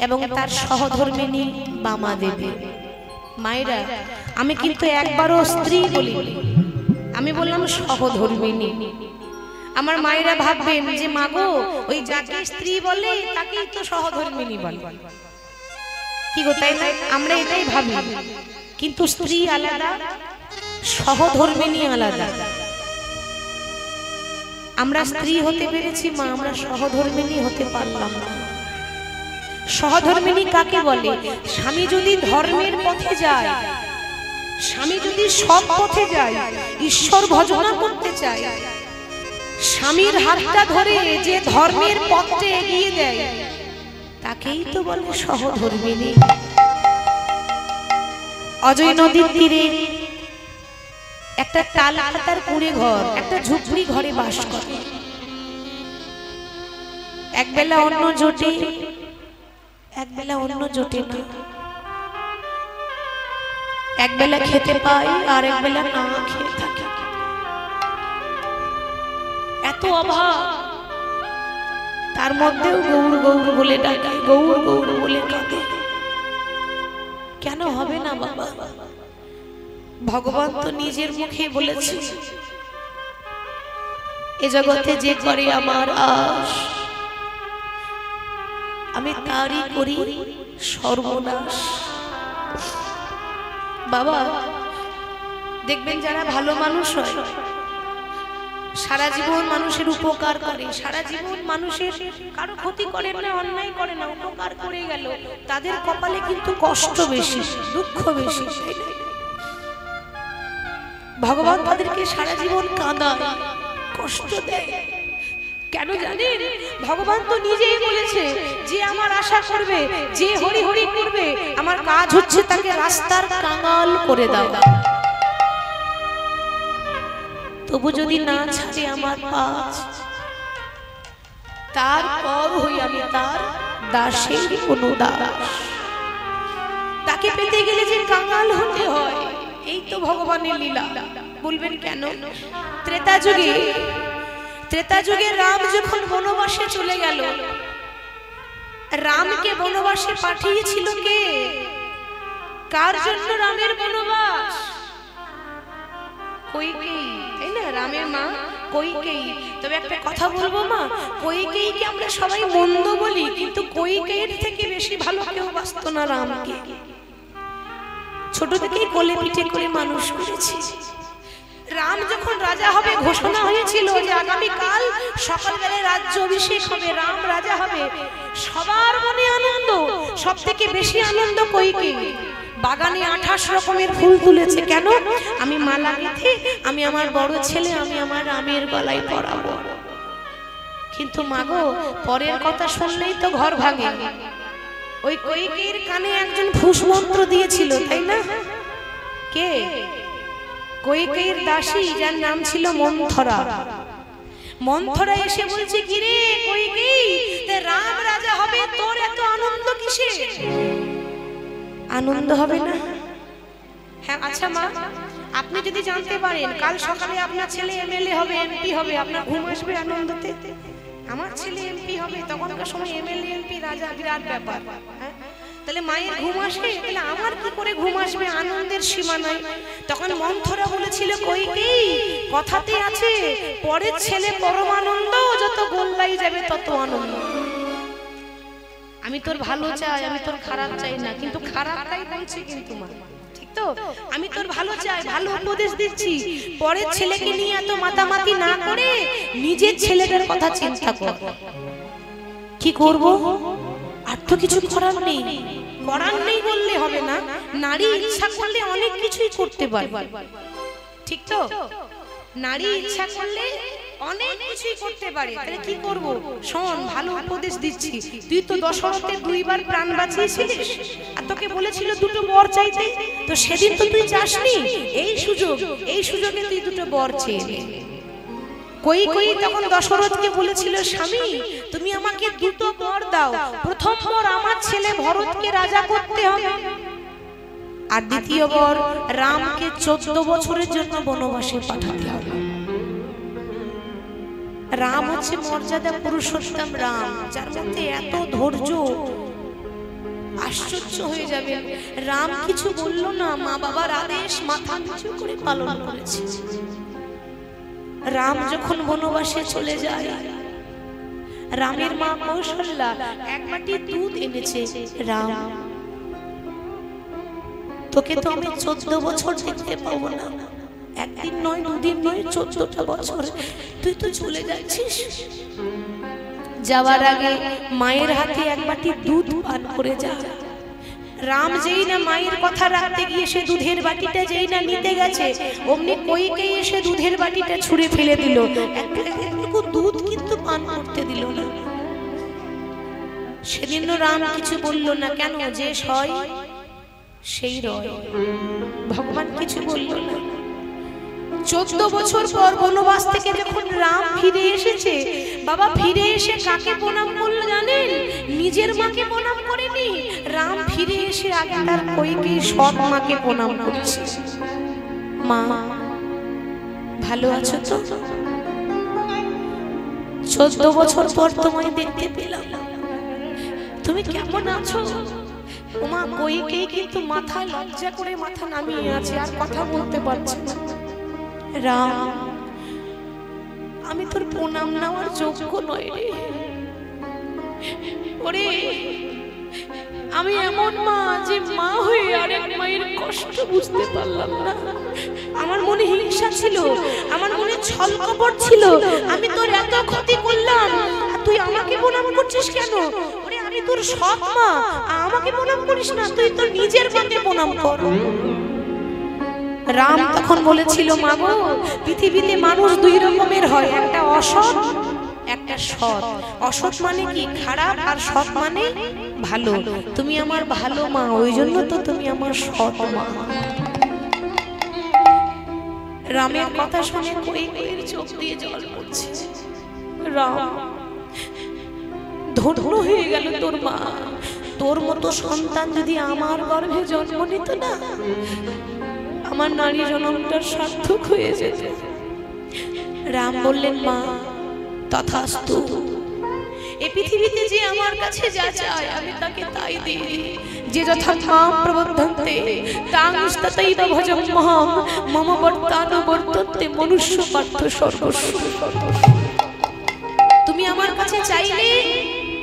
Speaker 1: এবং তার সহধর্মিণী বামা দেবী। মায়েরা, আমি কিন্তু একবারও স্ত্রী বলিনি, আমি বললাম সহধর্মিণী। আমার মায়েরা ভাববেন যে মাগো ওই যাকে স্ত্রী বলে তাকেই তো সহধর্মিণী বলে, কি গো তাই না? আমরা এটাই ভাবি, কিন্তু স্ত্রী আলাদা, সহধর্মিণী আলাদা। আমরা স্ত্রী হতে পেরেছি মা, আমরা সহধর্মিণী হতে পারলাম না। সহধর্মিণী কাকে বলে? স্বামী যদি ধর্মের পথে যায়, স্বামী যদি সৎ পথে যায়, ঈশ্বর ভজনা করতে চায়, স্বামীর হাতটা ধরে যে ধর্মের পথে এগিয়ে দেয়, তাকেই তো বলে সহধর্মিণী। অজয় নদীর তীরে একটা তাল পাতার কুঁড়ে ঘর, একটা ঝুপড়ি ঘরে বাস করে। একবেলা অন্ন জোটে, একবেলা অন্ন জোটে না, একবেলা খেতে পায় আর একবেলা না খেয়ে থাকে। এত অভাব, তার মধ্যেও গৌর গৌর বলে ডাকে, গৌর গৌর বলে কাঁদে। কেন হবে না বাবা? ভগবান তো নিজের মুখে বলেছে, এ জগতে যে করে আমার আশ, আমি তারই করি সর্বনাশ। বাবা দেখবেন যারা ভালো মানুষ হয়, সারা জীবন মানুষের উপকার করে, সারা জীবন মানুষের কারো ক্ষতি করেন না, অন্যায় করে না, উপকার করে গেল, তাদের কপালে কিন্তু কষ্ট বেশি, দুঃখ বেশি। ভগবান তাদেরকে সারা জীবন কাঁদায়, কষ্ট দেয়। কেন জানেন? ভগবান তো নিজেই বলেছে, যে আমার আশা করবে, যে হরি হরি করবে, আমার কাজ হচ্ছে তাকে রাস্তার কাঙাল করে দাও। তবু যদি না ছাড়ে আমার পাঁচ, তারপর হই আমি তার দাসের কোনো দাস। তাকে পেতে গেলে যে কাঙাল হতে হয়, এই তো ভগবানের লীলা। বলবেন কেন? ত্রেতা যুগে, ত্রেতা যুগে রাম যখন বনবাসে চলে গেল, রামকে বনবাসে পাঠিয়েছিল কে? কার জন্য রামের বনবাস? কইকেয়ী, তাই না? রামের মা কইকেয়ী। তবে একটা কথা বলবো মা, কইকেয়ীকে আমরা সবাই মন্দ বলি, কিন্তু কইকেয়ীর থেকে বেশি ভালো কেউ বাসতো না রামকে। ছোট থেকেই কোলে পিঠে করে মানুষ করেছি। রাম যখন রাজা হবে ঘোষণা হয়েছিল যে আগামীকাল সকালবেলায় রাজ্য অভিষেক হবে, রাম রাজা হবে, সবার মনে আনন্দ। সব থেকে বেশি আনন্দ কইকেয়ী। বাগানে 28 রকমের ফুল তুলেছে। কেন? আমি মালা গেঁথে আমি আমার বড় ছেলে, আমি আমার রামের গলায় পরাবো। কিন্তু মাগো, পরের কথা শুনলেই তো ঘর ভাঙে। ওই কইকেয়ীর কানে একজন ফুস মন্ত্র দিয়েছিল, তাই না? কে? কইকেয়ীর দাসী, যার নাম ছিল মন্থরা। মন্থরা এসে বলছে, কি রে কইকেয়ী, রাম রাজা হবে, তোর এত আনন্দ কিসে? আনন্দ হবে না? হ্যাঁ, আচ্ছা মা, আপনি যদি জানতে পারেন কাল সকালে আপনার ছেলে এমএলএ হবে, এমপি হবে, আপনার ঘুম আসবে আনন্দতে? আমার ছেলে এমপি হবে, তখনকার সময় এমএলএ এমপি রাজা বিরাট ব্যাপার। হ্যাঁ, তাহলে মায়ের ঘুম আসবে, তাহলে আমার কি করে ঘুম আসবে? আনন্দের সীমা নাই। তখন মন্থরা বলেছিল, কইকেয়ী, কথাতে আছে পরের ছেলে পরম আনন্দ, যত গোল্লাই যাবে তত আনন্দ। আমি তোর ভালো চাই, আমি তোর খারাপ চাই না, কিন্তু খারাপটাই বলছি কিন্তু মা, ঠিক তো? আমি তোর ভালো চাই, ভালো উপদেশ দিচ্ছি, পরের ছেলেকে নিয়ে এত মাতামাতি না করে নিজের ছেলেদের কথা চিন্তা কর। কি করব? আর তো কিছু করার নেই। করার নেই বললে হবে না, নারী ইচ্ছা করলে অনেক কিছুই করতে পারে, ঠিক তো? নারী ইচ্ছা করলে অনেক কিছুই করতে পারে। তাহলে কি করব? শোন, ভালো উপদেশ দিচ্ছি। তুই তো দশরথের 2 বার প্রাণ বাঁচিয়েছিলিস, আর তোকে বলেছিল 2টো বর চাইতে, তো সেদিন তো তুই চাসনি। এই সুযোগে তুই 2টো বর চেয়ে নে। কইকেয়ী তখন দশরথকে বলেছিল, স্বামী তুমি আমাকে 2টো বর দাও। প্রথম বর, আমার ছেলে ভরতকে রাজা করতে হবে, আর দ্বিতীয় বর, রামকে 14 বছরের জন্য বনবাসে পাঠাতে হবে। রাম হচ্ছে মর্যাদা পুরুষোত্তম রাম, যার মধ্যে এত ধৈর্য, আশ্চর্য হয়ে যাবে। রাম কিছু বলল না, মা বাবার আদেশ মাথা নিচু করে পালন করেছে। রাম যখন বনবাসে চলে যায়, রামের মা কৌশল্যা এক বাটি দুধ এনেছে। রাম, তোকে তো আমি 14 বছর দেখতে পাবো না, একদিন নয়, দুদিন নয়, 14টা বছর তুই তো চলে যাচ্ছিস। যাওয়ার আগে মায়ের হাতে এক বাটি দুধ পান করে যা। রাম যেই না মায়ের কথা রাখতে গিয়ে সে দুধের বাটিটা যেই না নিতে গেছে, অমনি কইকেই এসে দুধের বাটিটা ছুঁড়ে ফেলে দিল। একটু দুধ কিন্তু পান করতে দিল না। সেদিন রাম কিছু বলল না, কেন? যে সয় সেই রয়। ভগবান কিছু বলল না। 14 বছর পর বনবাস থেকে যখন রাম ফিরে এসেছে, বাবা ফিরে এসে কাকে প্রণাম করলো জানেন? নিজের মাকে প্রণাম করেনি। রাম ফিরে এসে আগে তার কইকেই সৎ মাকে প্রণাম করছে। মা, ভালো আছো তো? 14 বছর পর তোমায় দেখতে পেলাম, তুমি কেমন আছো? ওমা কইকেই কিন্তু মাথা লজ্জা করে মাথা নামিয়ে আছে, আর কথা বলতে পারছে না। রাম, আমি তোর প্রণাম নেওয়ার যোগ্য নই রে। ওরে, আমি এমন মা যে মা হয়ে আরেক মায়ের কষ্ট বুঝতে পারলাম না। আমার মনে হিংসা ছিল, আমার মনে ছল কপট ছিল। আমি তোর এত ক্ষতি করলাম, আর তুই আমাকে প্রণাম করছিস কেন? ওরে, আমি তোর সৎ মা, আমাকে প্রণাম করিস না, তুই তোর নিজের মাকে প্রণাম কর। রাম তখন বলেছিল, মা গো, পৃথিবীতে মানুষ দুই রকমের হয়, একটা অসৎ, একটা সৎ। অসৎ মানে কি? খারাপ, আর সৎ মানে ভালো। তুমি আমার ভালো মা, ওই জন্য তো তুমি আমার সৎ মা। রামের কথা শুনে কইকেয়ীর চোখ দিয়ে জল পড়ছে। রাম, ধন্য হয়ে গেল তোর মা। তোর মতো সন্তান যদি আমার গর্ভে জন্ম নিত না, আমার নারী জন্মটা সার্থক হয়ে যেত। রাম বললেন, মা তথাস্তু। এই পৃথিবীতে যে আমার কাছে যা চায় আমি তাকে তাই দিই। যে যথা মাম প্রবদ্ধন্তে তাং ততৈব ভজম্মহং মম বর্তানুবর্তন্তে মনুষ্য পার্থ সর্বস্ব। তুমি আমার কাছে চাইলে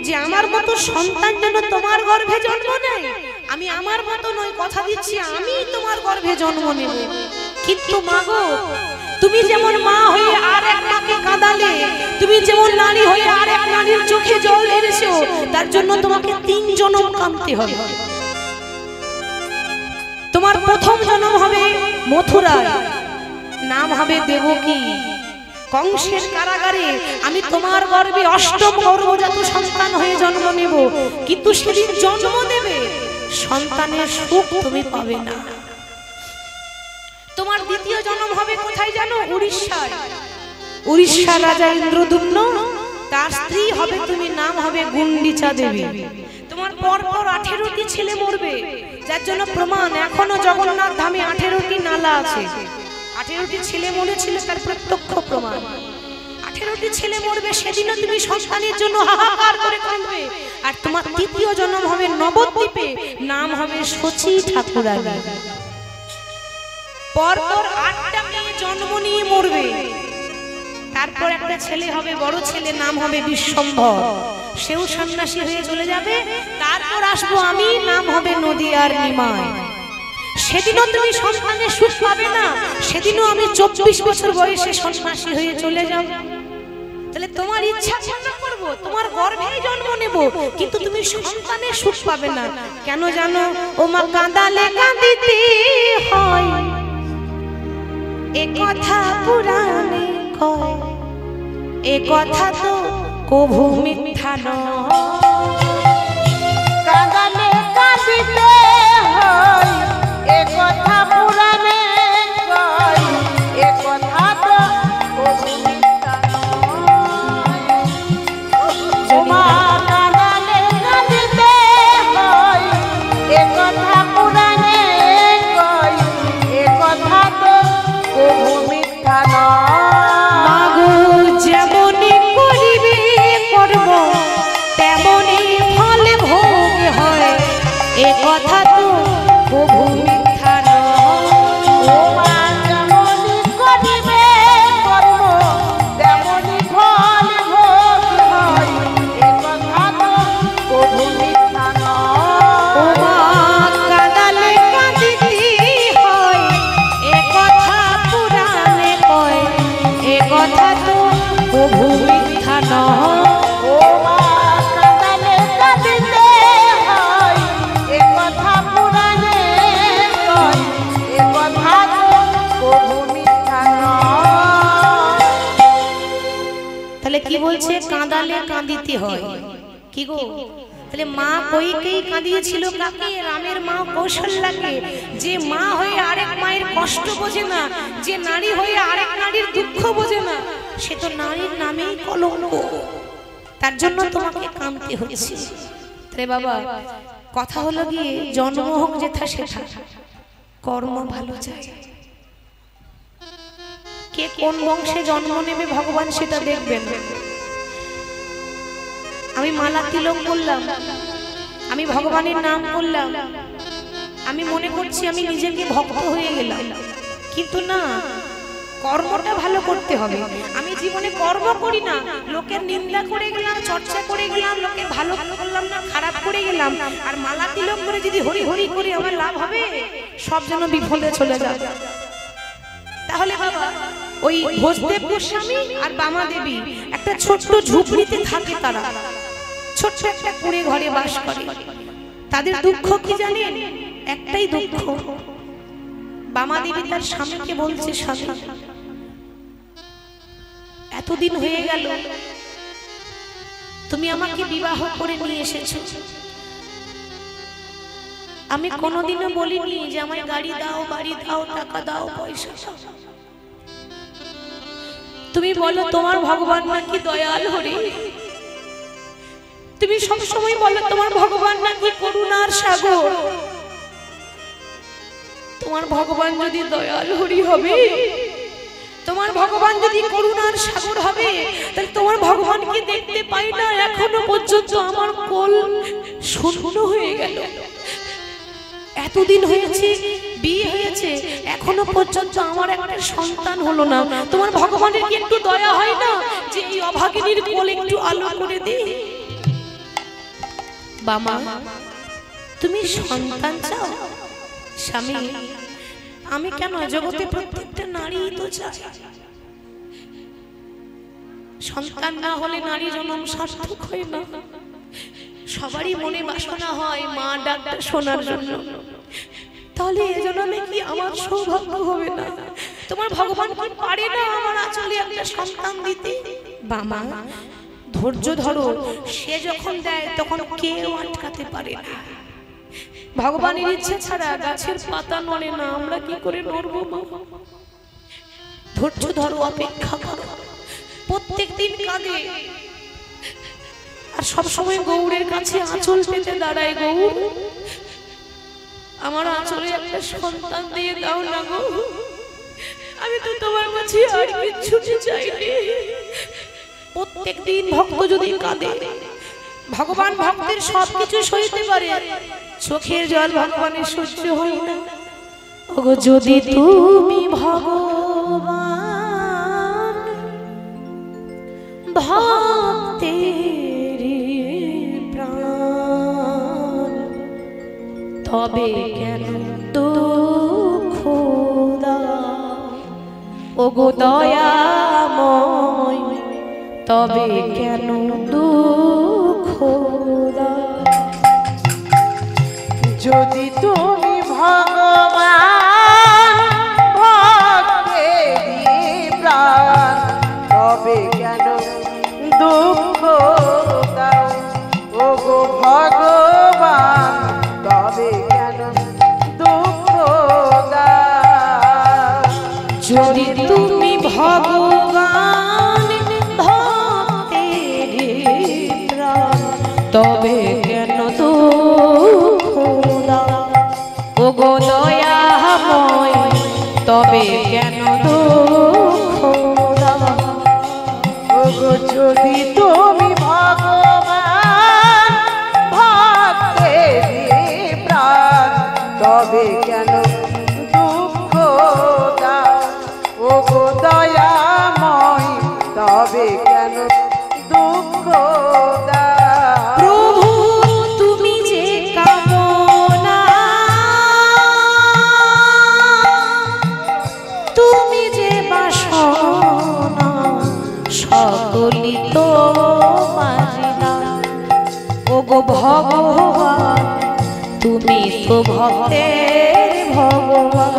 Speaker 1: যে আমার মতো সন্তান যেন তোমার গর্ভে জন্ম নেয়, আমি আমার মতো নয়, কথা দিচ্ছি আমি তোমার গর্ভে জন্ম নেব। কিন্তু মাগো, তুমি যেমন মা হয়ে আর এক মাকে কাঁদালে, তুমি যেমন নারী হয়ে আর এক নারীর চোখে জল এনেছো, তার জন্য তোমাকে 3 জন্ম কাঁদতে হবে। তোমার প্রথম জন্ম হবে মথুরায়, নাম হবে দেবকী। কংসের কারাগারে আমি তোমার গর্ভে 8ম গর্ভজাত সন্তান হয়ে জন্ম নেব। কিন্তু সেদিন জন্ম দেবে, সন্তানের সুখ তুমি পাবে না। তোমার দ্বিতীয় জন্ম হবে কোথায় জানো? উড়িষ্যায়। উড়িষ্যার রাজা ইন্দ্রদুম্ন, তার স্ত্রী হবে তুমি, নাম হবে গুন্ডিচা দেবী। তোমার পর পর 18টি ছেলে মরবে, যার জন্য প্রমাণ এখনো জগন্নাথ ধামে 18টি নালা আছে। 18টি ছেলে মরেছিল, তার প্রত্যক্ষ প্রমাণ। 18টি ছেলে মরবে, সেদিনও তুমি সন্তানের জন্য হাহাকার করে কাঁদবে। আর তোমার তৃতীয় জন্ম হবে নবদ্বীপে, নাম হবে শচী ঠাকুরানী। পরপর 8টা মেয়ে জন্ম নিয়ে মরবে। তারপর একটা ছেলে হবে, বড় ছেলে, নাম হবে বিশ্বম্ভর, সেও সন্ন্যাসী হয়ে চলে যাবে। তারপর আসবো আমি, নাম হবে নদিয়ার নিমাই। সেদিনও তুমি সন্তানের সুখ পাবে না, সেদিনও আমি 24 বছর বয়সে সন্ন্যাসী হয়ে চলে যাব। তাহলে তোমার ইচ্ছা পূর্ণ করব, তোমার গর্ভেই জন্ম নেব, কিন্তু তুমি সন্তানের সুখ পাবে না। কেন জানো? ও মা, কাঁদালে কাঁদিতে হয়, এ কথা পুরাণে কয়, এ কথা তো কভু মিথ্যা নয়।
Speaker 3: কাঁদালে কাঁদিতে হয়, এ কথা পুরাণে কয়, এ কথা তো কভু মিথ্যা নয়। ওমা, কাঁদালে কাঁদিতে হয়, এ কথা পুরাণে কয়, এ কথা তো কভু মিথ্যা নয়।
Speaker 1: মাগো, যেমনই করিবে কর্ম তেমন কাঁদালে কাঁদিতে হয়। কি গো, তাহলে মা কইকেই কাঁদিয়েছিল কাকে? রামের মা কৌশল্যাকে। যে মা হয়ে আরেক মায়ের কষ্ট বোঝে না, যে নারী হয়ে আরেক নারীর দুঃখ বোঝে না, সে তো নারীর নামেই কলঙ্ক। তার জন্য তোমাকে কাঁদতে হচ্ছে। রে বাবা, কথা হলো গিয়ে জন্ম হোক যেথা সেথা, কর্ম ভালো চাই। কে কোন বংশে জন্ম নেবে ভগবান সেটা দেখবেন। আমি মালা তিলক করলাম, আমি ভগবানের নাম করলাম, আমি মনে করছি আমি নিজেকে ভক্ত হয়ে গেলাম, কিন্তু না, কর্মটা ভালো করতে হবে। আমি জীবনে কর্ম করি না, লোকের নিন্দা করে গেলাম, চর্চা করে গেলাম, লোকের ভালো করলাম না, খারাপ করে গেলাম, আর মালা তিলক করে যদি হরি হরি করে আমার লাভ হবে, সব যেন বিফলে চলে যাবে। তাহলে বাবা, ওই ভোজদেব গোস্বামী আর বামা দেবী একটা ছোট্ট ঝুপড়িতে থাকে, তারা ছোট্ট একটা কুঁড়ে ঘরে বাস করে। তাদের দুঃখ কি জানেন? একটাই দুঃখ। বামা দেবী তার স্বামীকে বলছে, স্বামী এতদিন হয়ে গেল তুমি আমাকে বিবাহ করে নিয়ে এসেছো, আমি কোনোদিনও বলিনি যে আমায় গাড়ি দাও, বাড়ি দাও, টাকা দাও, পয়সা দাও। তুমি বলো তোমার ভগবান নাকি দয়াল হরি, তুমি সব সময় বলো তোমার ভগবান নাকি করুণার সাগর। তোমার ভগবান যদি দয়াল হরি হবে, তোমার ভগবান যদি করুণার সাগর হবে, তাহলে তোমার ভগবানকে দেখতে পাই না। এখনো পর্যন্ত আমার কোল শূন্য হয়ে গেল, এতদিন হয়েছে, বিয়ে হয়েছে, এখনো পর্যন্ত আমার একটা সন্তান হলো না। তোমার ভগবানের কি একটু দয়া হয় না যে এই অভাগিনীর কোল একটু আলো করে দে? বামা, তুমি সন্তান চাও? স্বামী, আমি কেন, জগতে প্রত্যেকটা নারী তো চায়। সন্তান না হলে নারী জন্ম সার্থক হয় না। সবারই মনে বাসনা হয় মা ডাকটা শোনার জন্য। তাহলে এজন্য নাকি আমার সৌভাগ্য হবে না? তোমার ভগবান কি পারে না আমার আঁচলে একটা সন্তান দিতে? বামা, ধৈর্য ধরো, সে যখন দেয় তখন কেউ আটকাতে পারে না। ভগবানের ইচ্ছে ছাড়া গাছের পাতা নড়ে না, আমরা কি করে নড়বো? ধৈর্য ধরো, অপেক্ষা করো। প্রত্যেক দিন কাঁদে আর সবসময় গৌরের কাছে আঁচল পেতে দাঁড়ায়, গৌর আমার আঁচলে একটা সন্তান দিয়ে দাও না গো, আমি তো তোমার কাছে আর কিচ্ছু চাইনি। প্রত্যেক দিন ভক্ত যদি কাঁদে, ভগবান ভক্তের সবকিছু সইতে পারে, চোখের জল ভগবানের সহ্য হয় না। ওগো যদি তুমি ভগবান ভক্তের প্রাণ, তবে কেন দুঃখ দাও? ওগো দয়াময়, তবে কেন দুঃখ দাও?
Speaker 3: যদি তুমি ভগবান ভক্তের প্রাণ, তবে কেন দুঃখ দাও? ওগো ভগবান, তবে কেন দুঃখ দাও?
Speaker 1: যদি তুমি ভগবান ভক্তের প্রাণ, তবে কেন দুঃখ দাও? ওগো দয়াময়, তবে কেন দুঃখ দাও?
Speaker 3: ওগো যদি তুমি ভগবান ভক্তের প্রাণ, তবে কেন দুঃখ দাও? ওগো দয়াময়, তবে কেন দুঃখ দাও?
Speaker 1: প্রভু তুমি যে কামনা, তুমি যে বাসনা, সকলি তো মারিনা। ওগো ভগবান, তুমি তো ভক্তের ভগবান।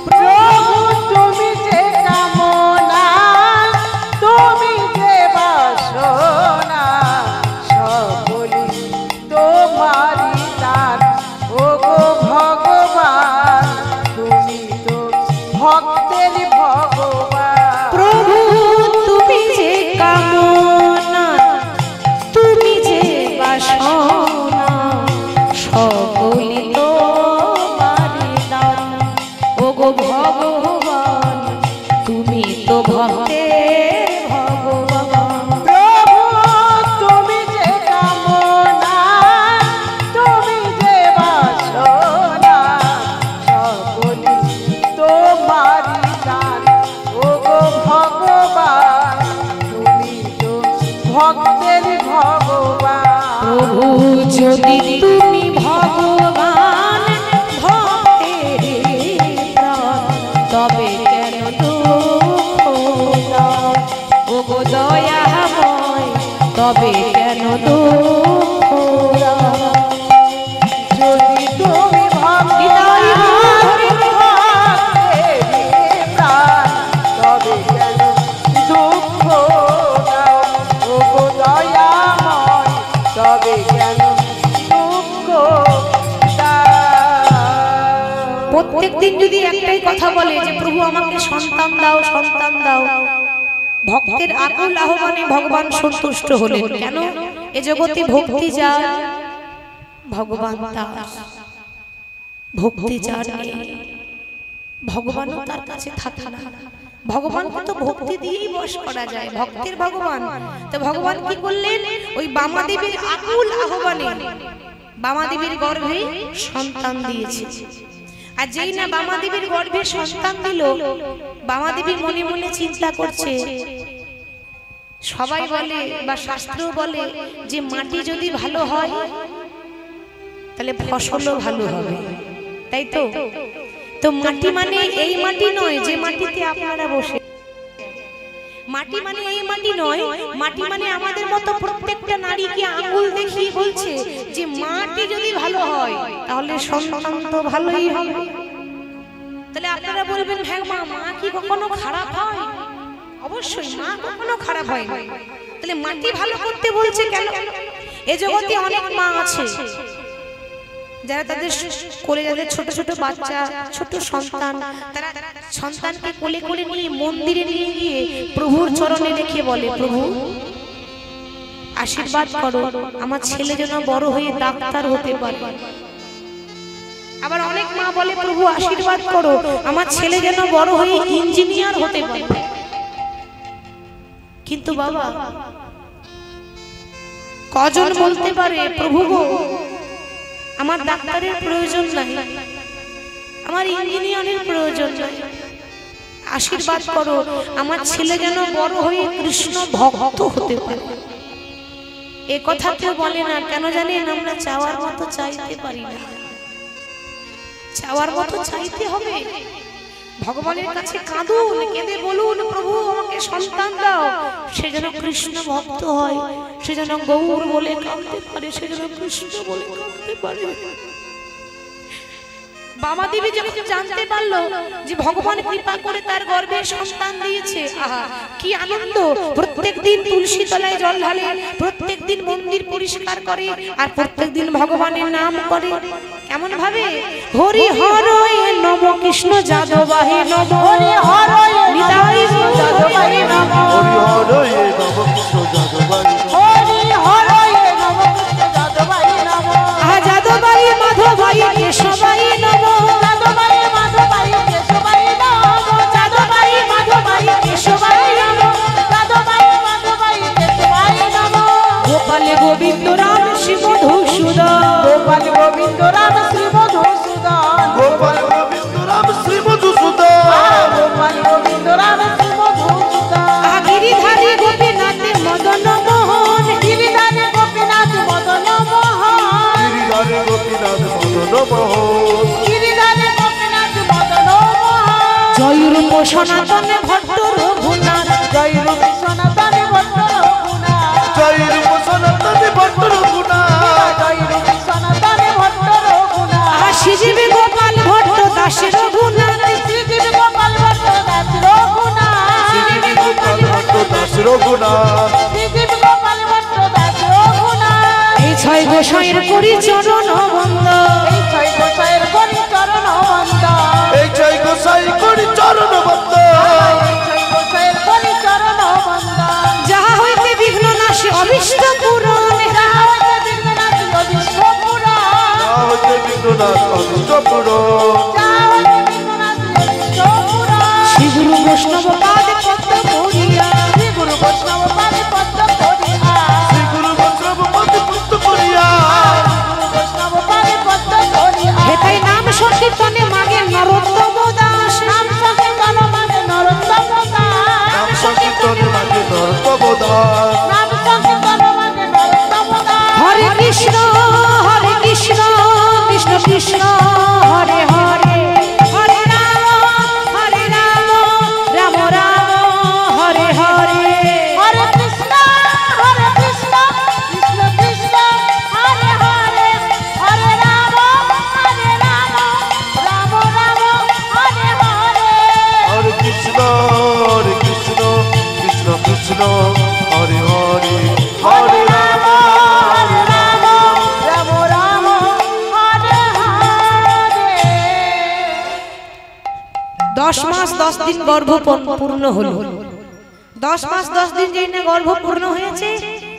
Speaker 3: প্রভু তুমি যে কামনা, তুমি
Speaker 1: যদি তুমি ভগবান ভক্তের প্রাণ তবে কেন দুঃখ দাও ওগো দয়াময় তবে কেন দুঃখ দাও
Speaker 3: যদি তুমি ভক্তের প্রাণ তবে কেন দুঃখ দাও ওগো দয়াময় তবে কেন দুঃখ দাও।
Speaker 1: প্রত্যেকদিন যদি একটাই কথা বলে যে প্রভু আমাকে সন্তান দাও সন্তান দাও, ভক্তের আকুল আহ্বানে ভগবান সন্তুষ্ট হলেন। কেন? এ জগতে ভক্তি যার ভগবান তার, ভক্তি যার নেই ভগবানও তার কাছে থাকে না। ভগবানকে তো ভক্তি দিয়েই বশ করা যায়, ভক্তের ভগবান। তো ভগবান কি করলেন? ওই বামাদেবীর আকুল আহ্বানে বামাদেবীর গর্ভে সন্তান দিয়েছে। আর যেই না বামাদেবীর গর্ভে সন্তান দিল, বামাদেবী মনে মনে চিন্তা করছে, সবাই বলে বা শাস্ত্র বলে যে মাটি যদি ভালো হয় তাহলে ফসলও ভালো হবে, তাই তো? তো মাটি মানে এই মাটি নয় যে মাটিতে আপনারা বসে, মাটি মানে এই মাটি নয়, মাটি মানে আমাদের মতো প্রত্যেকটা নারীকে আঙুল দেখিয়ে বলছে যে মাটি যদি ভালো হয় তাহলে সন্তান তো ভালোই হবে। তাহলে আপনারা বলবেন, হ্যাঁ মা, মা কি কখনো খারাপ হয়? অবশ্যই মা কখনো খারাপ হয় না। তাহলে মাটি ভালো করতে বলছে কেন? এ জগতে অনেক মা আছে যারা তাদের কোলে, যাদের ছোট ছোট বাচ্চা, ছোট সন্তান, তারা সন্তানকে কোলে কোলে নিয়ে মন্দিরে নিয়ে গিয়ে প্রভুর চরণে রেখে বলে, প্রভু আশীর্বাদ করো আমার ছেলে যেন বড় হয়ে ডাক্তার হতে পারে। আবার অনেক মা বলে, প্রভু আশীর্বাদ করো আমার ছেলে যেন বড় হয়ে ইঞ্জিনিয়ার হতে পারে। কিন্তু বাবা, কজন বলতে পারে, প্রভু গো আমার ডাক্তারের প্রয়োজন নাই, আমার ইঞ্জিনিয়ারের প্রয়োজন নাই, আশীর্বাদ করো আমার ছেলে যেন বড় হয়ে কৃষ্ণ ভক্ত হতে পারে। এ কথা কেউ বলে না। কেন জানেন? আমরা চাওয়ার মতো চাইতে পারি না। চাওয়ার মতো চাইতে হবে। ভগবানের কাছে কাঁদুন, কেঁদে বলুন, প্রভু আমাকে সন্তান দাও, সে যেন কৃষ্ণ ভক্ত হয়, সে যেন গৌর বলে কাঁদতে পারে, সে যেন কৃষ্ণ বলে কাঁদতে পারে। বামাদেবী যখন জানতে পারলো যে ভগবান কৃপা করে তার গর্ভে সন্তান দিয়েছে, আহা কি আনন্দ! প্রত্যেকদিন তুলসী তলায় জল ঢালে, প্রত্যেকদিন মন্দির পরিষ্কার করে, আর প্রত্যেকদিন ভগবানের নাম করে। কেমন ভাবে? হরি হরয়ে নমঃ কৃষ্ণ যাদবাহে নমঃ, হরি হরয়ে নিতাই যাদবাহে নমঃ,
Speaker 2: হরি হরয়ে নমঃ কৃষ্ণ যাদবায় নমঃ,
Speaker 3: হরি হরয়ে নমঃ কৃষ্ণ যাদবায় নমঃ,
Speaker 1: আহা যাদবাই মাধবাই কেশবাই নমঃ,
Speaker 3: যাদবায় মাধবায় কেশবায় নমঃ, যাদবায় মাধবায় কেশবায় নমঃ, যাদবায় মাধবায় কেশবায় নমঃ,
Speaker 1: গোপাল গোবিন্দ রাম শ্রী মধুসূদন,
Speaker 3: গোপাল গোবিন্দ রাম শ্রী মধুসূদন,
Speaker 2: গোপাল গোবিন্দ রাম শ্রী মধুসূদন,
Speaker 3: গোপাল গোবিন্দ রাম শ্রী মধুসূদন,
Speaker 1: আহা গিরিধারী গোপীনাথ মদন মোহন,
Speaker 3: গিরিধারী গোপীনাথ মদন মোহন,
Speaker 2: গিরিধারী গোপীনাথ মদন মোহন,
Speaker 3: গিরিধারী গোপীনাথ মদন মোহন,
Speaker 1: জয়রূপ সনাতন ভট্ট রঘুনাথ,
Speaker 3: জয়রূপ সনাতন ভট্ট রঘুনাথ,
Speaker 2: জয় রূপ সনাতন ভট্ট রঘুনাথ,
Speaker 3: জয়রূপ সনাতন ভট্ট রঘুনাথ,
Speaker 1: আহা শ্রীজীবী গোপাল ভট্ট দাস রঘুনাথ,
Speaker 3: শ্রীজীবী গোপাল ভট্ট দাস রঘুনাথ,
Speaker 2: শ্রীজীবী গোপাল ভট্ট দাস রঘুনাথ,
Speaker 3: শ্রীজীবী গোপাল ভট্ট দাস রঘুনাথ,
Speaker 1: এই ছয় গোসাইয়ের করি চরণ বন্দ,
Speaker 3: এই ছয় গোসাইয়ের করি চরণ বন্দন,
Speaker 2: এই জয় গোসাই করি চরণ বন্দ,
Speaker 3: এই ছয় গোসাইয়ের করি চরণ বন্দন,
Speaker 1: যাহা হইতে বিঘ্ন নাশে অভিষ্ট পূরণ,
Speaker 3: যাহা হইতে বিঘ্ননাশী অভীষ্ট পুরাণ,
Speaker 2: যা হইতে বিঘ্ননাশ অনিষ্ট পুরন,
Speaker 3: যাহা হইতে বিঘ্ননাশী অভীষ্ট পুরাণ,
Speaker 1: শ্রী গুরু বৈষ্ণব পাদ পদ্ম করিয়া,
Speaker 3: শ্রী গুরু বৈষ্ণব পাদে পদ্ম করিয়া,
Speaker 2: শ্রী গুরু বৈষ্ণব পতি পুষ্ট করিয়া,
Speaker 3: গুরু বৈষ্ণব পাদে পদ্ম
Speaker 1: 10 মাস 10 দিন গর্ভ পূর্ণ হলো। 10 মাস 10 দিন যেই না গর্ভ পূর্ণ হয়েছে